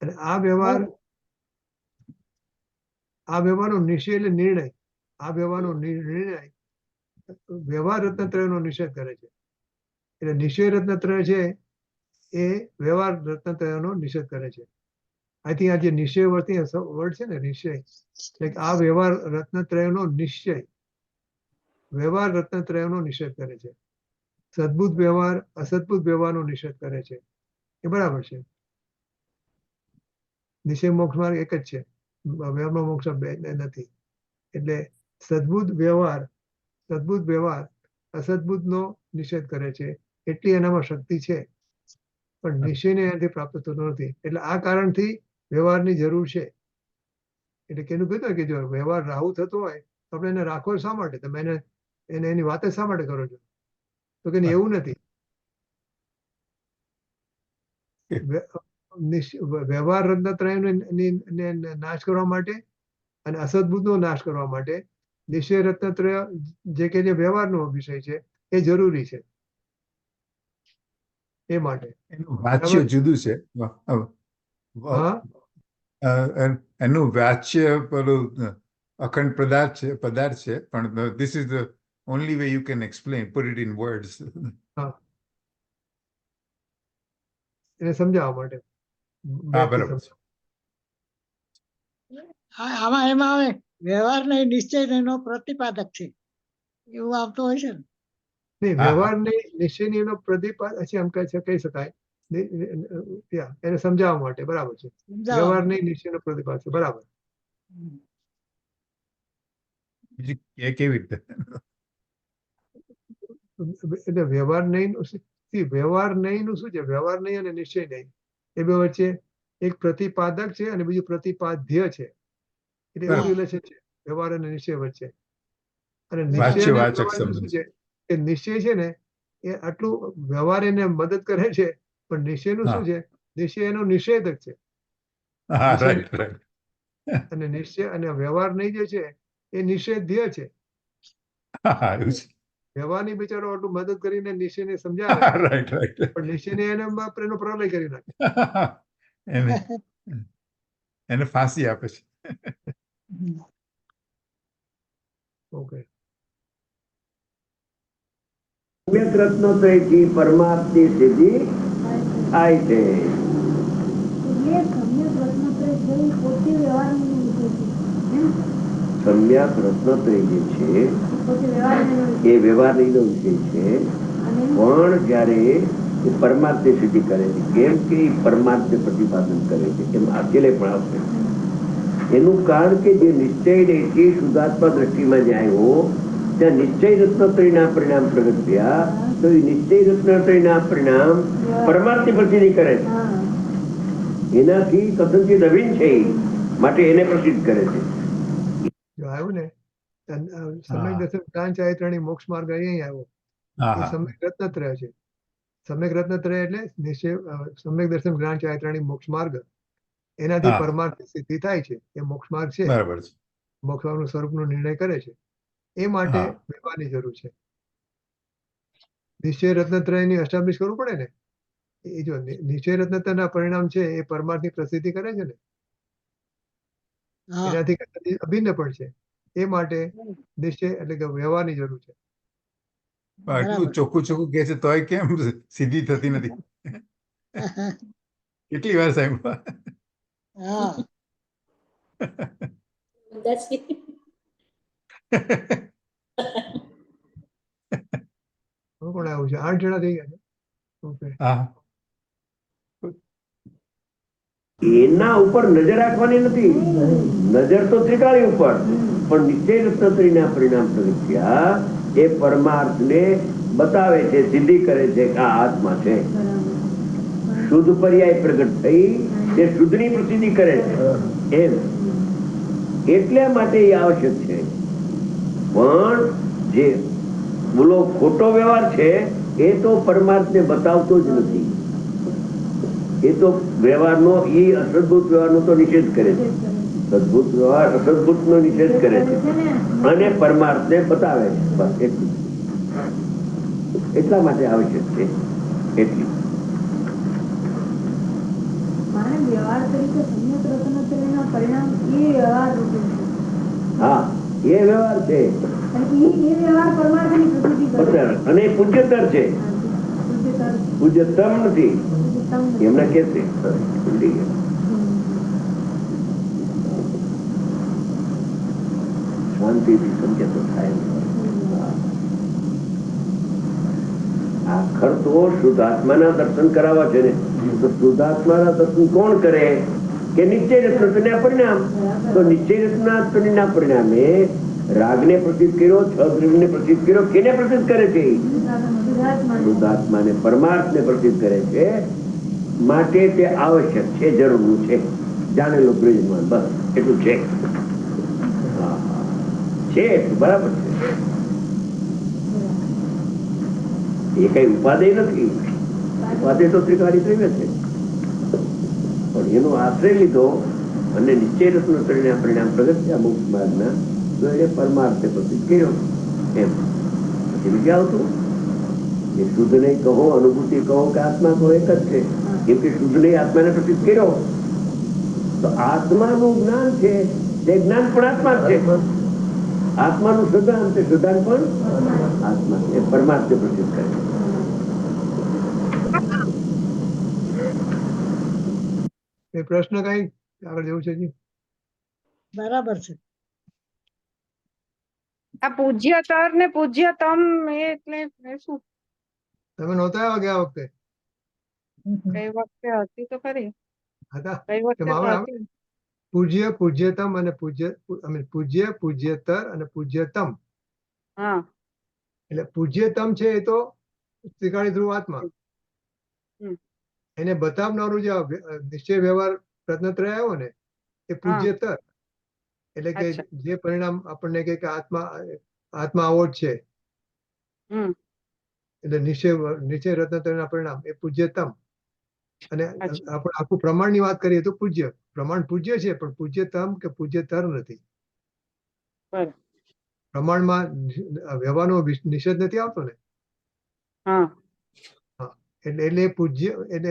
અને આ વ્યવહારનો નિશ્ચય એટલે નિર્ણય. આ વ્યવહારનો નિર્ણય વ્યવહાર રત્નત્રયનો નિષેધ કરે છે. એટલે નિશ્ચય રત્નત્રય છે એ વ્યવહાર રત્નત્રયનો નિષેધ કરે છે. આથી આ જે નિશ્ચય વર્ડ છે ને, નિશ્ચય એટલે આ વ્યવહાર રત્નત્રયનો નિશ્ચય વ્યવહાર રત્નત્રયનો નિષેધ કરે છે. સદબુદ્ધ વ્યવહાર અસદબુદ્ધ વ્યવહારનો નિષેધ કરે છે. એ બરાબર છે. નિશ્ચય મોક્ષ માર્ગ એક જ છે, વ્યવહારમાં મોક્ષ બે નથી. એટલે સદબુદ્ધ વ્યવહાર અસદબુદ્ધનો નિષેધ કરે છે. એટલી એનામાં શક્તિ છે, પણ નિશ્ચયને એનાથી પ્રાપ્ત થતો નથી. એટલે આ કારણથી વ્યવહારની જરૂર છે. એટલે કેનું કીધું કે જો વ્યવહાર રાહુ થતો હોય તો આપણે એને રાખો શા માટે? તમે એને એની વાત શા માટે કરો છો? તો કે એવું નથી. વ્યવહાર રત્નત્રયનો નાશ કરવા માટે અને અસદબુદ્ધનો નાશ કરવા માટે નિશ્ચય રત્નત્રય જે કે જે વ્યવહારનો વિષય છે એ જરૂરી છે. એ માટે એનું વાચ્ય જુદું છે. એનું વાચ્ય પેલું અખંડ પદાર્થ છે, પણ this is the only way you can explain, put it in words. એને સમજાવવા માટે. હા, બરાબર છે. આમાં એમાં આવે વ્યવહાર નહીં નિશ્ચય એનો પ્રતિપાદક છે એવું આવતું હોય છે ને. નહીં, વ્યવહાર નહીં નિશ્ચયની એનો પ્રતિપાદ એમ કહી શકાય. એને સમજાવવા માટે બરાબર છે. વ્યવહાર નહીં નિશ્ચયનો પ્રતિપાદ છે, બરાબર. એ કેવી રીતે? એટલે વ્યવહાર નહીં નું શું છે? વ્યવહાર નહીં અને નિશ્ચય નહીં એ બે વચ્ચે એક પ્રતિપાદક છે અને બીજું પ્રતિપાદ્ય છે. એટલે એવું રિલેશન છે વ્યવહાર અને નિશ્ચય વચ્ચે. અને નિશ્ચય શું છે કે નિશ્ચય છે ને એ આટલું વ્યવહાર એને મદદ કરે છે, પણ નિશ્ચયનું શું છે? નિશ્ચય એનો નિષેધક છે. અને નિશ્ચય અને વ્યવહાર નહીં જે છે એ નિષેધ્ય છે. વ્યવહારની બિચારો આટલું મદદ કરીને નિશ્ચયને સમજાવે, પણ નિશ્ચયને એનો પ્રલય કરી નાખે. એને ફાંસી આપે છે. ઓકે. સમ્યક રત્નત્રયથી પરમાર્થની સિદ્ધિ થાય છે. સમ્યક રત્નત્રય જે છે એ વ્યવહારનો વિષય છે, પણ જયારે એ પરમાર્થની સિદ્ધિ કરે છે, કેમ કે એ પરમાર્થને પ્રતિપાદન કરે છે, એમ અકેલે પણ આવશે. એનું કારણ કે જે નિશ્ચય ને શુદ્ધાત્મા દ્રષ્ટિમાં જે આવ્યો ત્યાં નિશ્ચય રત્નત્રયના પરિણામ પ્રગટ થયા, તો એ નિશ્ચય રત્નત્રયના પરિણામ પરમાર્થની પ્રસિદ્ધિ કરે છે. એનાથી કથનથી નવીન છે, માટે એને પ્રસિદ્ધ કરે છે. જો આવ્યું ને સમ્યક દર્શન જ્ઞાન ચારિત્રણી મોક્ષ માર્ગ અહીંયા આવ્યો, એ સમ્યક રત્નત્રય છે. સમ્યક રત્નત્રય એટલે નિશ્ચય સમ્યક દર્શન જ્ઞાન ચારિત્રણી મોક્ષ માર્ગ, એનાથી પરમાર્થ સિદ્ધિ થાય છે. એ મોક્ષ માર્ગ છે, મોક્ષ માર્ગનું સ્વરૂપનો નિર્ણય કરે છે. એ માટે વ્યવહારની જરૂર છે. નિશ્ચય રત્નત્રયની એસ્ટાબ્લિશ કરવું પડે ને. એ જો નિશ્ચય રત્નત્રયના પરિણામ છે એ પરમાર્થની પ્રસિદ્ધિ કરે છે ને, એનાથી અભિન્ન પણ છે. એ માટે નિશ્ચય એટલે કે વ્યવહારની જરૂર છે. એટલું ચોખ્ખું કે છે તોય કેમ સિદ્ધિ થતી નથી? કેટલી વાર સાહેબ? કોણ આવ્યું છે? 8 જણા થઈ ગયા છે. ઓકે. એના ઉપર નજર રાખવાની નથી. નજર તો ત્રિકાળી ઉપર, પણ નિશ્ચય રત્નત્રયના પરિણામ પ્રગટ્યા એ પરમાર્થને બતાવે છે, સિદ્ધિ કરે છે કે આ આત્મા છે. શુદ્ધ પર્યાય પ્રગટ થઈ તે શુદ્ધની પ્રસિદ્ધિ કરે છે એમ. એટલા માટે એ આવશ્યક છે. પણ જે બોલો ખોટો વ્યવહાર છે એ તો પરમાર્થને બતાવતો જ નથી. એ તો વ્યવહારનો એ અસદભૂત વ્યવહારનો તો નિષેધ કરે છે. સદભૂત વ્યવહાર અસદભૂત નો નિષેધ કરે છે અને પરમાર્થને બતાવે છે. બસ એટલું. એટલા માટે આવશ્યક છે. એટલી માનવ વ્યવહાર તરીકે સમ્યક રત્નત્રયના પરિણામ એ વ્યવહાર રૂપે છે. હા, એ વ્યવહાર છે અને એ વ્યવહાર પરમાર્થની પ્રસિદ્ધિ કરે છે. અને પૂજ્યતર છે, પૂજ્યતમ નથી. એમને કે છે શાંતિથી સમજે તો થાય. આખર તો શુદ્ધાત્માના દર્શન કરાવવા છે ને. તો શુદ્ધાત્માના દર્શન કોણ કરે કે નિશ્ચય રત્નત્રયના પરિણામ. તો નિશ્ચય રત્નત્રયના પરિણામે રાગને પ્રસિદ્ધ કર્યો, છ દ્રવ્યને પ્રસિદ્ધ કર્યો. કેને પ્રસિદ્ધ કરે છે? શુદ્ધાત્માને, પરમાર્થને પ્રસિદ્ધ કરે છે. માટે તે આવશ્યક છે, જરૂરનું છે. જાણેલું પ્રયોજન, બસ એટલું છે. છે બરાબર છે. એ કઈ ઉપાદેય નથી. ઉપાદેય તો ત્રિકાળી દ્રવ્ય છે, પણ એનો આશ્રય લીધો અને નિશ્ચય રત્નત્રયના પરિણામ પ્રગટ થયા મુક્ત માર્ગના, તો એ પરમાર્થે પ્રસિદ્ધ કર્યો એમ. પછી બીજું આવતું એ શુદ્ધ નહીં કહો, અનુભૂતિ કહો કે આત્મા કહો, એક જ છે. કેમ કે શુદ્ધ નહીં આત્માને પ્રસિદ્ધ કર્યો તો આત્માનું જ્ઞાન છે તે જ્ઞાન પણ આત્મા છે. આત્માનું શુદ્ધાંત તે શુદ્ધાંત પણ આત્મા એ પરમાર્થને પ્રસિદ્ધ કરે. એ પ્રશ્ન કઈ આગળ જવું છે જી? બરાબર છે. આ પૂજ્યતર ને પૂજ્યતમ એ એટલે શું? તમે નહોતા આવ્યા ગયા વખતે? કઈ વખતે હતી તો ખરી, હતા કઈ કે વખતે તો મામા હતી. પૂજ્ય, પૂજ્યતમ અને પૂજ્ય, પૂજ્ય, પૂજ્યતર અને પૂજ્યતમ. હા, એટલે પૂજ્યતમ છે એ તો ત્રિકાળી ધ્રુવ આત્મા. એને બતાવનારું જે નિશ્ચય વ્યવહાર રત્નત્રય આવ્યો ને એ પૂજ્યતર. એટલે કે જે પરિણામ આપણને કે આત્મા આવો જ છે, એટલે નિશ્ચય રત્નત્રયના પરિણામ એ પૂજ્યતમ. અને આપણે આખું પ્રમાણની વાત કરીએ તો પૂજ્ય પ્રમાણ પૂજ્ય છે, પણ પૂજ્યતમ કે પૂજ્યતર નથી. પ્રમાણમાં વ્યવહારનો નિષેધ નથી આવતો ને. એટલે પૂજ્ય એટલે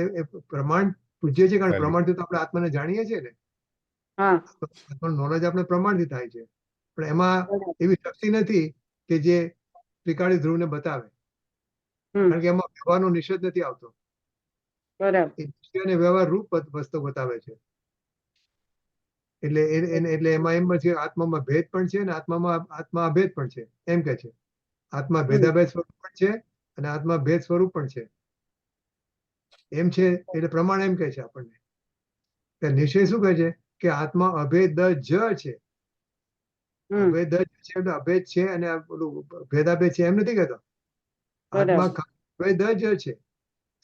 પ્રમાણ પૂજ્ય છે, કારણ પ્રમાણથી તો આપણે આત્માને જાણીએ છીએ ને. નોલેજ આપણે પ્રમાણથી થાય છે, પણ એમાં એવી શક્તિ નથી કે જે ત્રિકાળી ધ્રુવને બતાવે, કારણ કે એમાં વ્યવહારનો નિષેધ નથી આવતો. અને વ્યવહાર રૂપ વસ્તુ બતાવે છે. એટલે એમાં એમ છે આત્મામાં ભેદ પણ છે અને આત્મા અભેદ પણ છે, એમ કે છે. આત્મા ભેદાભેદ સ્વરૂપ પણ છે અને આત્મા ભેદ સ્વરૂપ પણ છે, એમ છે. એટલે પ્રમાણ એમ કે છે આપણને. નિશ્ચય શું કહે છે કે આત્મા અભેદ જ છે. અભેદ જ છે એટલે અભેદ છે અને ભેદાભેદ છે એમ નથી કહેતો. આત્મા અભેદ જ છે.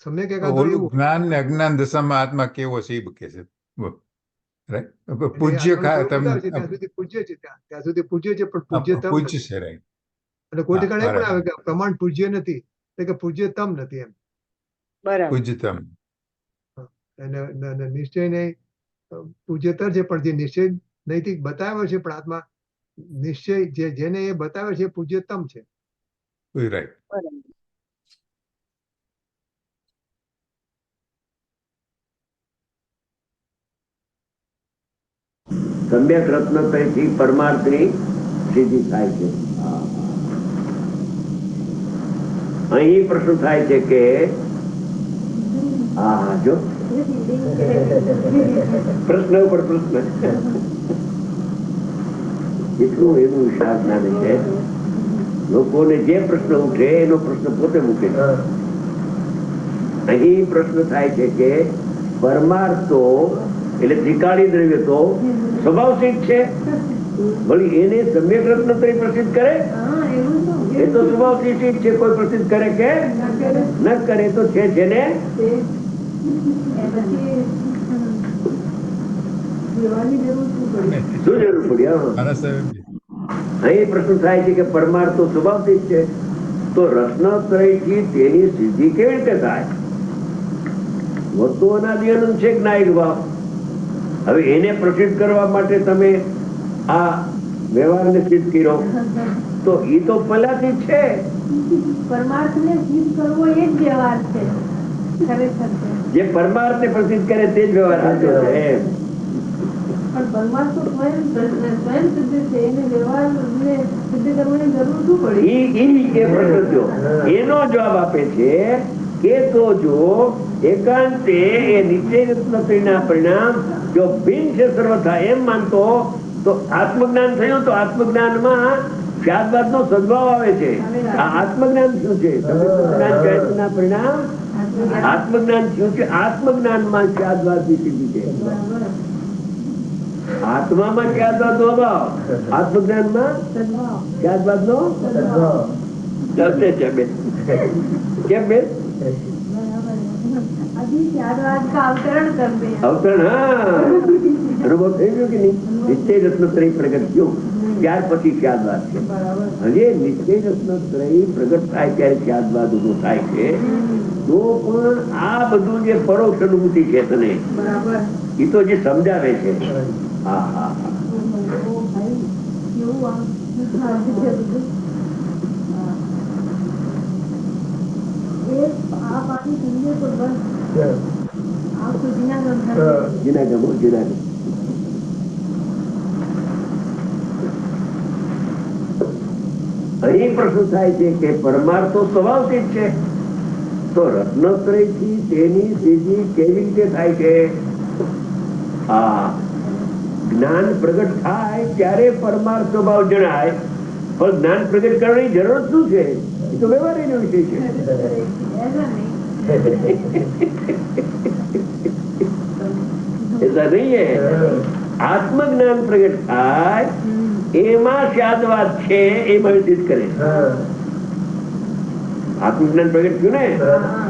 સમ્યક એકાંતરે એવું જ્ઞાન ને અજ્ઞાન દશામાં આત્મા કેવો છે એ કે છે. પૂજ્ય ત્યાં સુધી પૂજ્ય છે, ત્યાં સુધી પૂજ્ય છે, પણ પૂજ્યતમ પૂજ્ય છે, રાઈટ. અને કોઈ ઠેકાણે પણ આવે કે પ્રમાણ પૂજ્ય નથી, એટલે કે પૂજ્યતમ નથી એમ. પૂજ્યતમ અને નિશ્ચય નહીં પૂજ્યતર છે, પણ જે નિશ્ચય નૈતિક બતાવ્યો છે, પણ આત્મા નિશ્ચય જેને એ બતાવે છે પૂજ્યતમ છે. રાઈટ. સમ્યક રત્નત્રયથી પરમાર્થની સિદ્ધિ થાય છે. અહીં પ્રશ્ન થાય છે કે જો પ્રશ્ન ઉપર પ્રશ્ન એટલું એનું વિશાળ જ્ઞાન છે. લોકોને જે પ્રશ્ન ઉઠે એનો પ્રશ્ન પોતે મૂકે છે. અહીં પ્રશ્ન થાય છે કે પરમાર્થ તો એટલે ત્રિકાળી દ્રવ્ય તો સ્વભાવ સિદ્ધ છે. વળી એને સમ્યક રત્નત્રય પ્રસિદ્ધ કરે હા એવું તો એ તો સ્વભાવ સિદ્ધ છે. કોઈ પ્રસિદ્ધ કરે કે ન કરે તો છે જેને એ પછી દેવાની જરૂર શું પડી? શું જરૂર પડી? હા. મારા સાહેબ અહીં પ્રશ્ન થાય છે કે પરમાર્થ તો સ્વભાવ સિદ્ધ છે, તો રત્નત્રયથી તેની સિદ્ધિ કેવી રીતે થાય? વસ્તુ અનાદિ અનંત છે જ્ઞાયક ભાવ. હવે એને પ્રસિદ્ધ કરવા માટે તમે આ વ્યવહારને સિદ્ધ કર્યો તો એ તો પહેલાથી જ છે. પરમાર્થને સિદ્ધ કરવો એ જ વ્યવહાર છે ખરેખર છે. જે પરમાર્થને પ્રસિદ્ધ કરે તે જ વ્યવહાર સાચો છે એમ. પણ પરમાર્થ તો સ્વયં સિદ્ધ છે, એને વ્યવહારને સિદ્ધ કરવાની જરૂર શું પડી? એ પ્રકૃતિઓ એનો જવાબ આપે છે કે તો જો એકાંતે એ નિશ્ચય રત્નત્રયના પરિણામ જો ભિન્ન છે સર્વથા એમ માનતો તો આત્મજ્ઞાન થયું તો આત્મજ્ઞાનમાં ખ્યાતવાદનો સદભાવ આવે છે. આ આત્મજ્ઞાન શું છે? જ્ઞાનના પરિણામ આત્મજ્ઞાન શું છે? આત્મજ્ઞાનમાં ખ્યાતવાદની સિદ્ધિ છે. આત્મામાં ખ્યાતવાદનો અભાવ, આત્મજ્ઞાનમાં ખ્યાતવાદનો ચાલશે છે બેન. કેમ બેન? अभी ख्यातवाद का अवतरण कर दे. અવતરણ હા અનુભવ થઈ ગયો કે નહીં? નિશ્ચય રત્નત્રય પ્રગટ થયો ત્યાર પછી ખ્યાતવાદ છે. હજી નિશ્ચય રત્નત્રય પ્રગટ થાય ત્યારે ખ્યાતવાદ ઉભો થાય છે. તો પણ આ બધું જે પરોક્ષ અનુભૂતિ છે તને बराबर. એ તો જે સમજાવે છે. હા હા હા ओ भाई क्यों आप एक आप आगे सुनिए तो बस आपको जीना गमता है. જીના ગમો જીના ગમો. અહીં પ્રશ્ન થાય છે કે પરમાર્થ તો સ્વભાવથી જ છે, તો રત્નત્રયથી તેની સિદ્ધિ કેવી રીતે થાય છે? હા, જ્ઞાન પ્રગટ થાય ત્યારે પરમાર્થ સ્વભાવ જણાય, પણ જ્ઞાન પ્રગટ કરવાની જરૂર શું છે? એ તો વ્યવહારનો વિષય છે. ऐसा नहीं. ऐसा नहीं है. આત્મજ્ઞાન પ્રગટ થાય એમાં ખ્યાતવાદ છે એ મને સિદ્ધ કરે. આત્મજ્ઞાન પ્રગટ થયું ને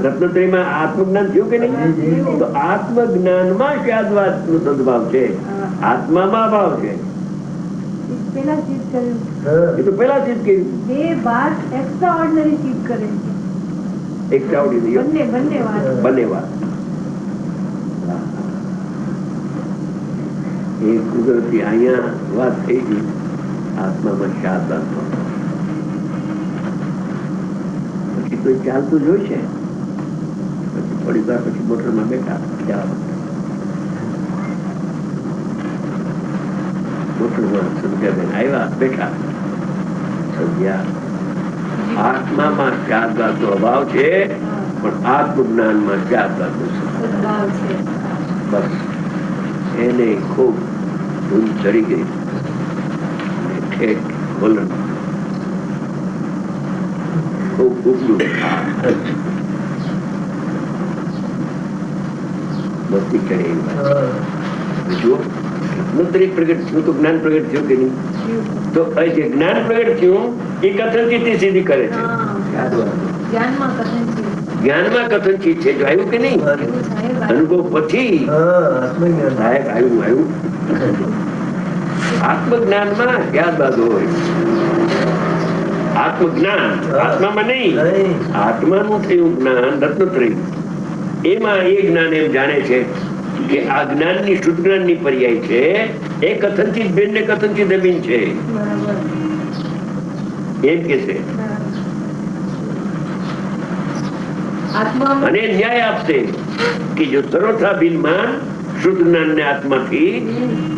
રત્નત્રયમાં, આત્મજ્ઞાન થયું કે નહીં? તો આત્મજ્ઞાનમાં ખ્યાતવાદ નો સદભાવ છે, આત્મામાં અભાવ છે. પેલા સિદ્ધ કર્યું એ તો પેલા સિદ્ધ કર્યું. બે વાત એક્સ્ટ્રા ઓર્ડિનરી સિદ્ધ કરે છે. એક્સ્ટ્રાઓર્ડિનરી બંને વાત. બંને વાત. એ કુદરતી અહીંયા વાત થઈ ગઈ આત્મામાં ખ્યાતવાદ. પછી તો ચાલતું જોઈશે. પછી થોડી વાર પછી મોટરમાં બેઠા મોટરમાં સંધ્યાબેન આવ્યા બેઠા. સંધ્યા આત્મામાં ખ્યાતવાદનો અભાવ છે, પણ આત્મજ્ઞાનમાં ખ્યાતવાદનો સદભાવ છે. બસ એને ખૂબ ધૂન ચડી ગઈ. ઠેઠ બોલન ખૂબ ઉગડું બધી ચડી જુઓ. રત્નત્રય પ્રગટ થયું તો જ્ઞાન પ્રગટ થયું કે નહીં? તો જે જ્ઞાન પ્રગટ થયું એ કથનચિત સિદ્ધિ કરે છે. જ્ઞાનમાં કથન છે. જ્ઞાનમાં કથનચિત છે. જો આવ્યું કે નહીં? એવું સાહેબ અનુભવ પછી સાહેબ આવ્યું. આત્મજ્ઞાનમાં ખ્યાતવાદ હોય. આત્મજ્ઞાન આત્મામાં નહીં, આત્માનું થયું જ્ઞાન રત્નત્રય. એમાં એ જ્ઞાન એમ જાણે છે કે આ જ્ઞાનની શુદ્ધ જ્ઞાનની પર્યાય છે. એ કથનચિત ભિન્ન ને કથનચિત અભિન્ન છે એમ કે છે. આત્મામાં અને ન્યાય આપશે કે જો સર્વથા ભિન્નમાન શુદ્ધ જ્ઞાન ને આત્માથી,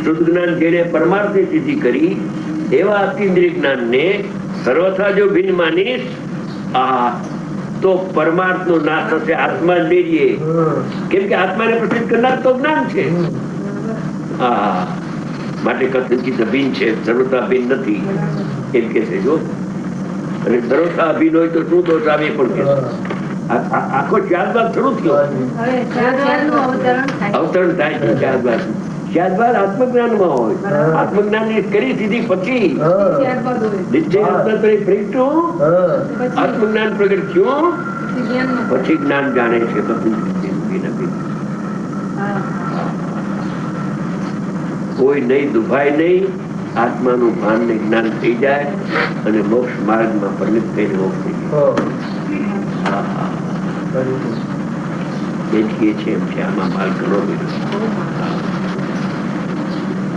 શુદ્ધ જ્ઞાન જેને પરમાર્થની સિદ્ધિ કરી એવા અતિન્દ્રિય જ્ઞાન ને સર્વથા જો ભિન્ન માનીશ તો પરમાર્થ નો નાશ થશે. આત્મા જ લઈએ, કેમ કે આત્માને પ્રસિદ્ધ કરનાર તો જ્ઞાન છે. માટે કથનચિત અભિન્ન છે, સર્વથા અભિન્ન નથી એમ કે છે. જો અને સર્વથા અભિન્ન હોય તો શું દોષ આવે પણ કે આખો ત્યારબાદ શરૂ થયો, હવે ત્યારબાદનું અવતરણ થાય. અવતરણ થાય છે ત્યારબાદ. ત્યારબાદ આત્મજ્ઞાનમાં હોય, આત્મજ્ઞાન કરી સીધી પછી ત્યારબાદ હોય. નિશ્ચય આત્મા પ્રગટ્યું, પછી આત્મજ્ઞાન પ્રગટ થયું, પછી જ્ઞાનનો પછી જ્ઞાન જાણે છે બધું. નથી હા. કોઈ નહીં દુભાય નહીં, આત્માનું ભાન ને જ્ઞાન થઈ જાય અને મોક્ષ માર્ગમાં પરિણિત થઈને મોક્ષ થઈ જાય. એ જ છે એમ છે, આમાં માલ ઘણો બધો.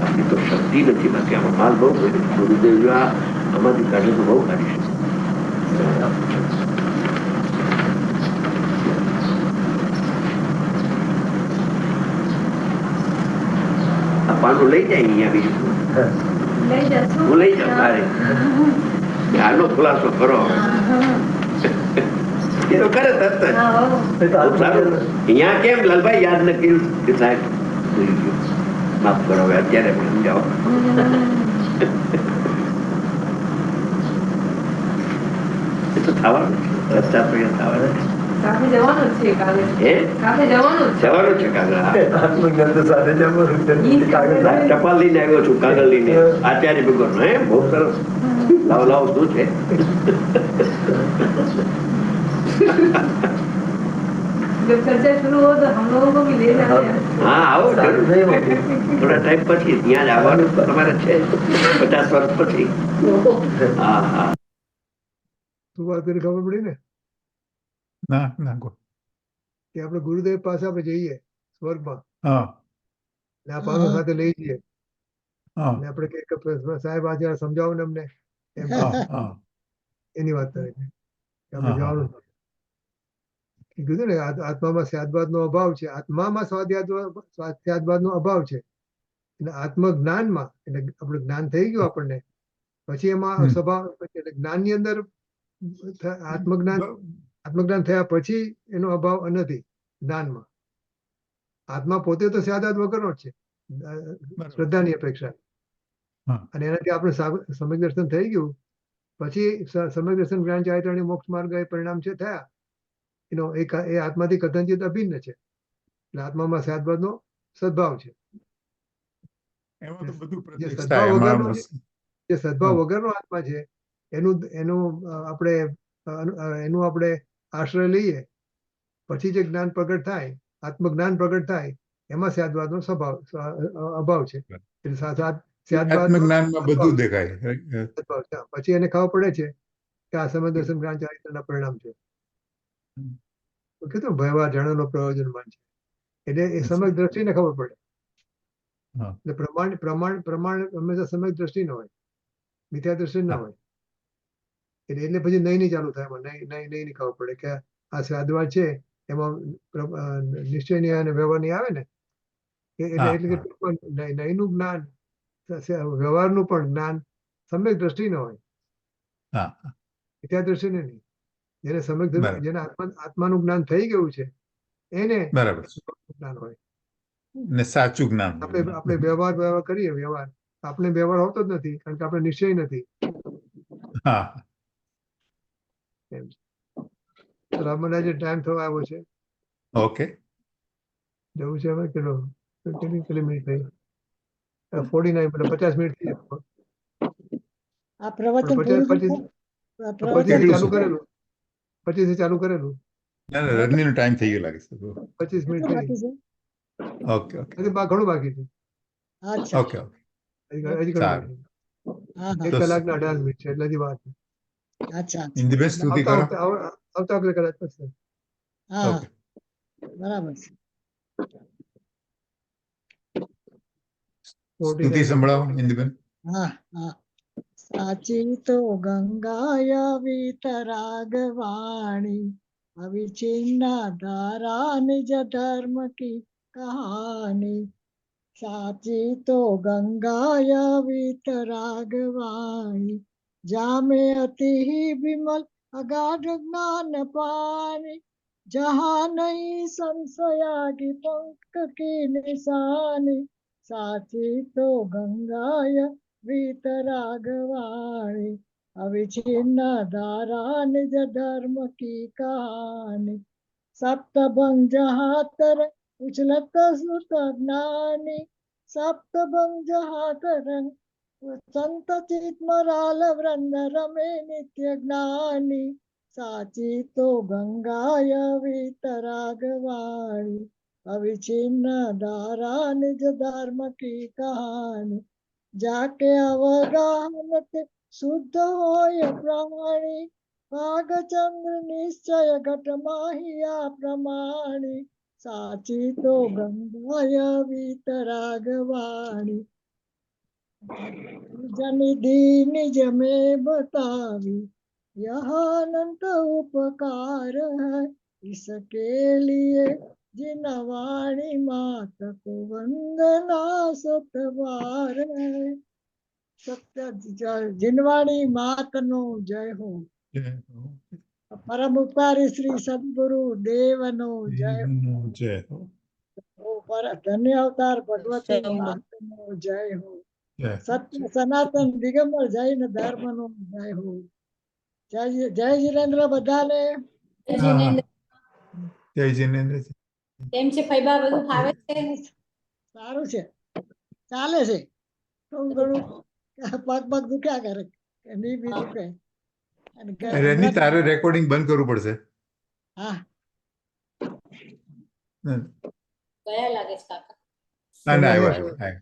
આપણી તો શક્તિ નથી, બાકી આમાં માલ બહુ બધો. ગુરુદેવ જો આમાંથી કાઢે તો બહુ કાઢી શકે. આ પાનું લઈ જાય અહીંયા બીજું લઈ જશું. હું લઈ જાઉં તારે. આનો ખુલાસો કરો એ તો કરે તરત જ. હા, હો. બહુ સારું. અહીંયા કેમ લાલભાઈ યાદ ન કર્યું કે સાહેબ ભૂલી ગયો, માફ કરો, હવે અત્યારે સમજાવો. એ તો થવાનું છે, રસ્તા તો એ થવાના છે. કાલે જવાનું જ છે કાલે. હે કાલે જવાનું જ છે. જવાનું છે કાગળ. હા. આત્મજ્ઞાન તો સાથે જવાનું છે. કાગળ આ ટપાલ લઈને આવ્યો છું, કાગળ લઈને. આચાર્ય ભગવાન. હે બહુ સરસ. લાવ લાવ, શું છે? जब चर्चा शुरू हो तो हम लोगों को भी ले जाते हैं. હા આવો સારું જરૂર. નહીં હોતું. થોડા ટાઈમ પછી ત્યાં જ આવવાનું તો તમારે છે, 50 વર્ષ પછી. હા હા. શું વાત કરી ખબર પડી ને ના ના ગો. કે આપણે ગુરુદેવ પાસે આપણે જઈએ સ્વર્ગમાં, હા ને આ પાનો સાથે લઈ જઈએ, હા ને આપણે કહીએ કે સાહેબ આજે સમજાવો ને અમને, એમ હા હા એની વાત કરે છે કે આપણે હા, જવાનું છે. કીધું ને આત્મામાં સ્વાદવાદ નો અભાવ છે, આત્મામાં સ્વાદવાદ નો અભાવ છે, અને આત્મજ્ઞાનમાં એટલે આપણું જ્ઞાન થઈ ગયું આપણને, પછી એમાં સ્વભાવ એટલે જ્ઞાનની અંદર આત્મજ્ઞાન થયા પછી એનો અભાવ નથી જ્ઞાનમાં. આત્મા પોતે તો સ્વાદવાદ વગરનો જ છે શ્રદ્ધાની અપેક્ષા, હા. અને એનાથી આપણે સમજ દર્શન થઈ ગયું પછી સમજ દર્શન જ્ઞાન ચારિત્રણી મોક્ષ માર્ગ એ પરિણામ છે થયા એનો એ આત્માથી કથનચિત અભિન્ન છે, એટલે આત્મામાં સ્વાદવાદનો સદભાવ છે. એમાં તો બધું જે પ્રત્યક્ષ સદભાવ થાય એમાં. વગરનો જે સદભાવ વગરનો આત્મા છે એનું આપણે આશ્રય લઈએ પછી જે જ્ઞાન પ્રગટ થાય, આત્મજ્ઞાન પ્રગટ થાય, એમાં સ્વાદવાદનો અભાવ છે. એટલે સ્વાદવાદનો આત્મજ્ઞાનમાં બધું દેખાય. સદભાવ છે. પછી એને ખબર પડે છે કે આ સમજ દર્શન જ્ઞાન ચારિત્રના પરિણામ છે. કીધું ભયવા જણનો પ્રયોજનમાન છે, એટલે એ સમજ દ્રષ્ટિને ખબર પડે. હા. એટલે પ્રમાણ હંમેશા સમજ દ્રષ્ટિ ન હોય, મિથ્યા દ્રષ્ટિ ના હોય. એટલે પછી નહીં ચાલુ થાય, એમાં નહીં ખબર પડે કે આ સ્વાદવાદ છે એમાં નિશ્ચયની અને વ્યવહારની આવે ને, એટલે કે નહીંનું જ્ઞાન, વ્યવહારનું પણ જ્ઞાન સમ્યક દ્રષ્ટિ ન હોય, હા મિથ્યા દ્રષ્ટિને નહીં. જેને બરાબર. જેને આત્માનું જ્ઞાન થઈ ગયું છે એને બરાબર છે. જ્ઞાન હોય. ને સાચું જ્ઞાન. આપણે વ્યવહાર કરીએ, આપણે વ્યવહાર હોતો જ નથી કારણ કે આપણે નિશ્ચય નથી. હા એમ છે. રામને આજે ટાઈમ થવા આવ્યો છે, ઓકે. જવું છે હવે. કેટલી મિનિટ થઈ? 49, મતલબ 50 મિનિટ થઈ. આ પ્રવચન પણ પૂરું 25 પ્રવચન ચાલુ કરેલું, 25 ચાલુ કરેલું, ના ના, રજનીનો ટાઈમ થઈ ગયો લાગે છે. 25 મિનિટ કેટલું થઈ. બાકી છે? ઓકે ઓકે ઘણું બાકી છે. અચ્છા. ઓકે ઓકે હજી ઘણું સારું. બાકી છે. હા 1 હા. કલાક ને 18 મિનિટ છે, એટલે હજી વાત છે. અચ્છા ઇન્દિબેન સ્તુતિ કરો. આવતા વખતે કદાચ થશે. હા ઓકે. બરાબર છે. સ્તુતિ સંભળાવો ઇન્દિબેન. હા હા. સાચી તો ગંગાયા વિતરાગવાણી, અવિચિન્ના ધારા નિજ ધર્મ કી કહાની. સાચી તો ગંગાયા વિતરાગવાણી, જામે અતિ વિમલ અગાધ જ્ઞાન પાની. જहाँ नहीं संशया की पंख की निशानी, साची तो गंगाया वितरागवाणी, अविच्छिन्न धारा निज धर्म की कहानी सप्तभंग जहाँ तर उछलत सुत ज्ञानी सप्तभंग जहाँ तरंग संत चित मराल वृंद रमे नित्य ज्ञानी साची तो गंगाय वितरागवाणी अविच्छिन्न धारा निज धर्म की कहानी जाके अवगाहनत शुद्ध होय प्राणी भागचंद्र निश्चय घट माहिया प्रमाणी साची तो गंगाय वितरागवाणी निधि निज में बतावी यह अनंत उपकार है इसके लिए जिन वाणी मात को वंदना सतवार है सत्य जिनवाणी मात नो जय हो परम उपकारी श्री सद्गुरु देव नो जय જય હો हो पर धन्य अवतार भगवती जय हो। मात नो जय हो જય सत्य सनातन दिगंबर जैन धर्म नो जय हो जय जय जिनेन्द्र बधाने હા હા જય જિનેન્દ્ર કેમ છે ફૈબા, બધું ફાવે છે? સારું છે ચાલે છે થોડું ઘણું પગ પગ દુખ્યા કરે ની બી દુખે અને રેની તારે રેકોર્ડિંગ બંધ કરવું પડશે હા ગયા લાગે છે કાકા. ના ના આવ્યો આવ્યો આવ્યો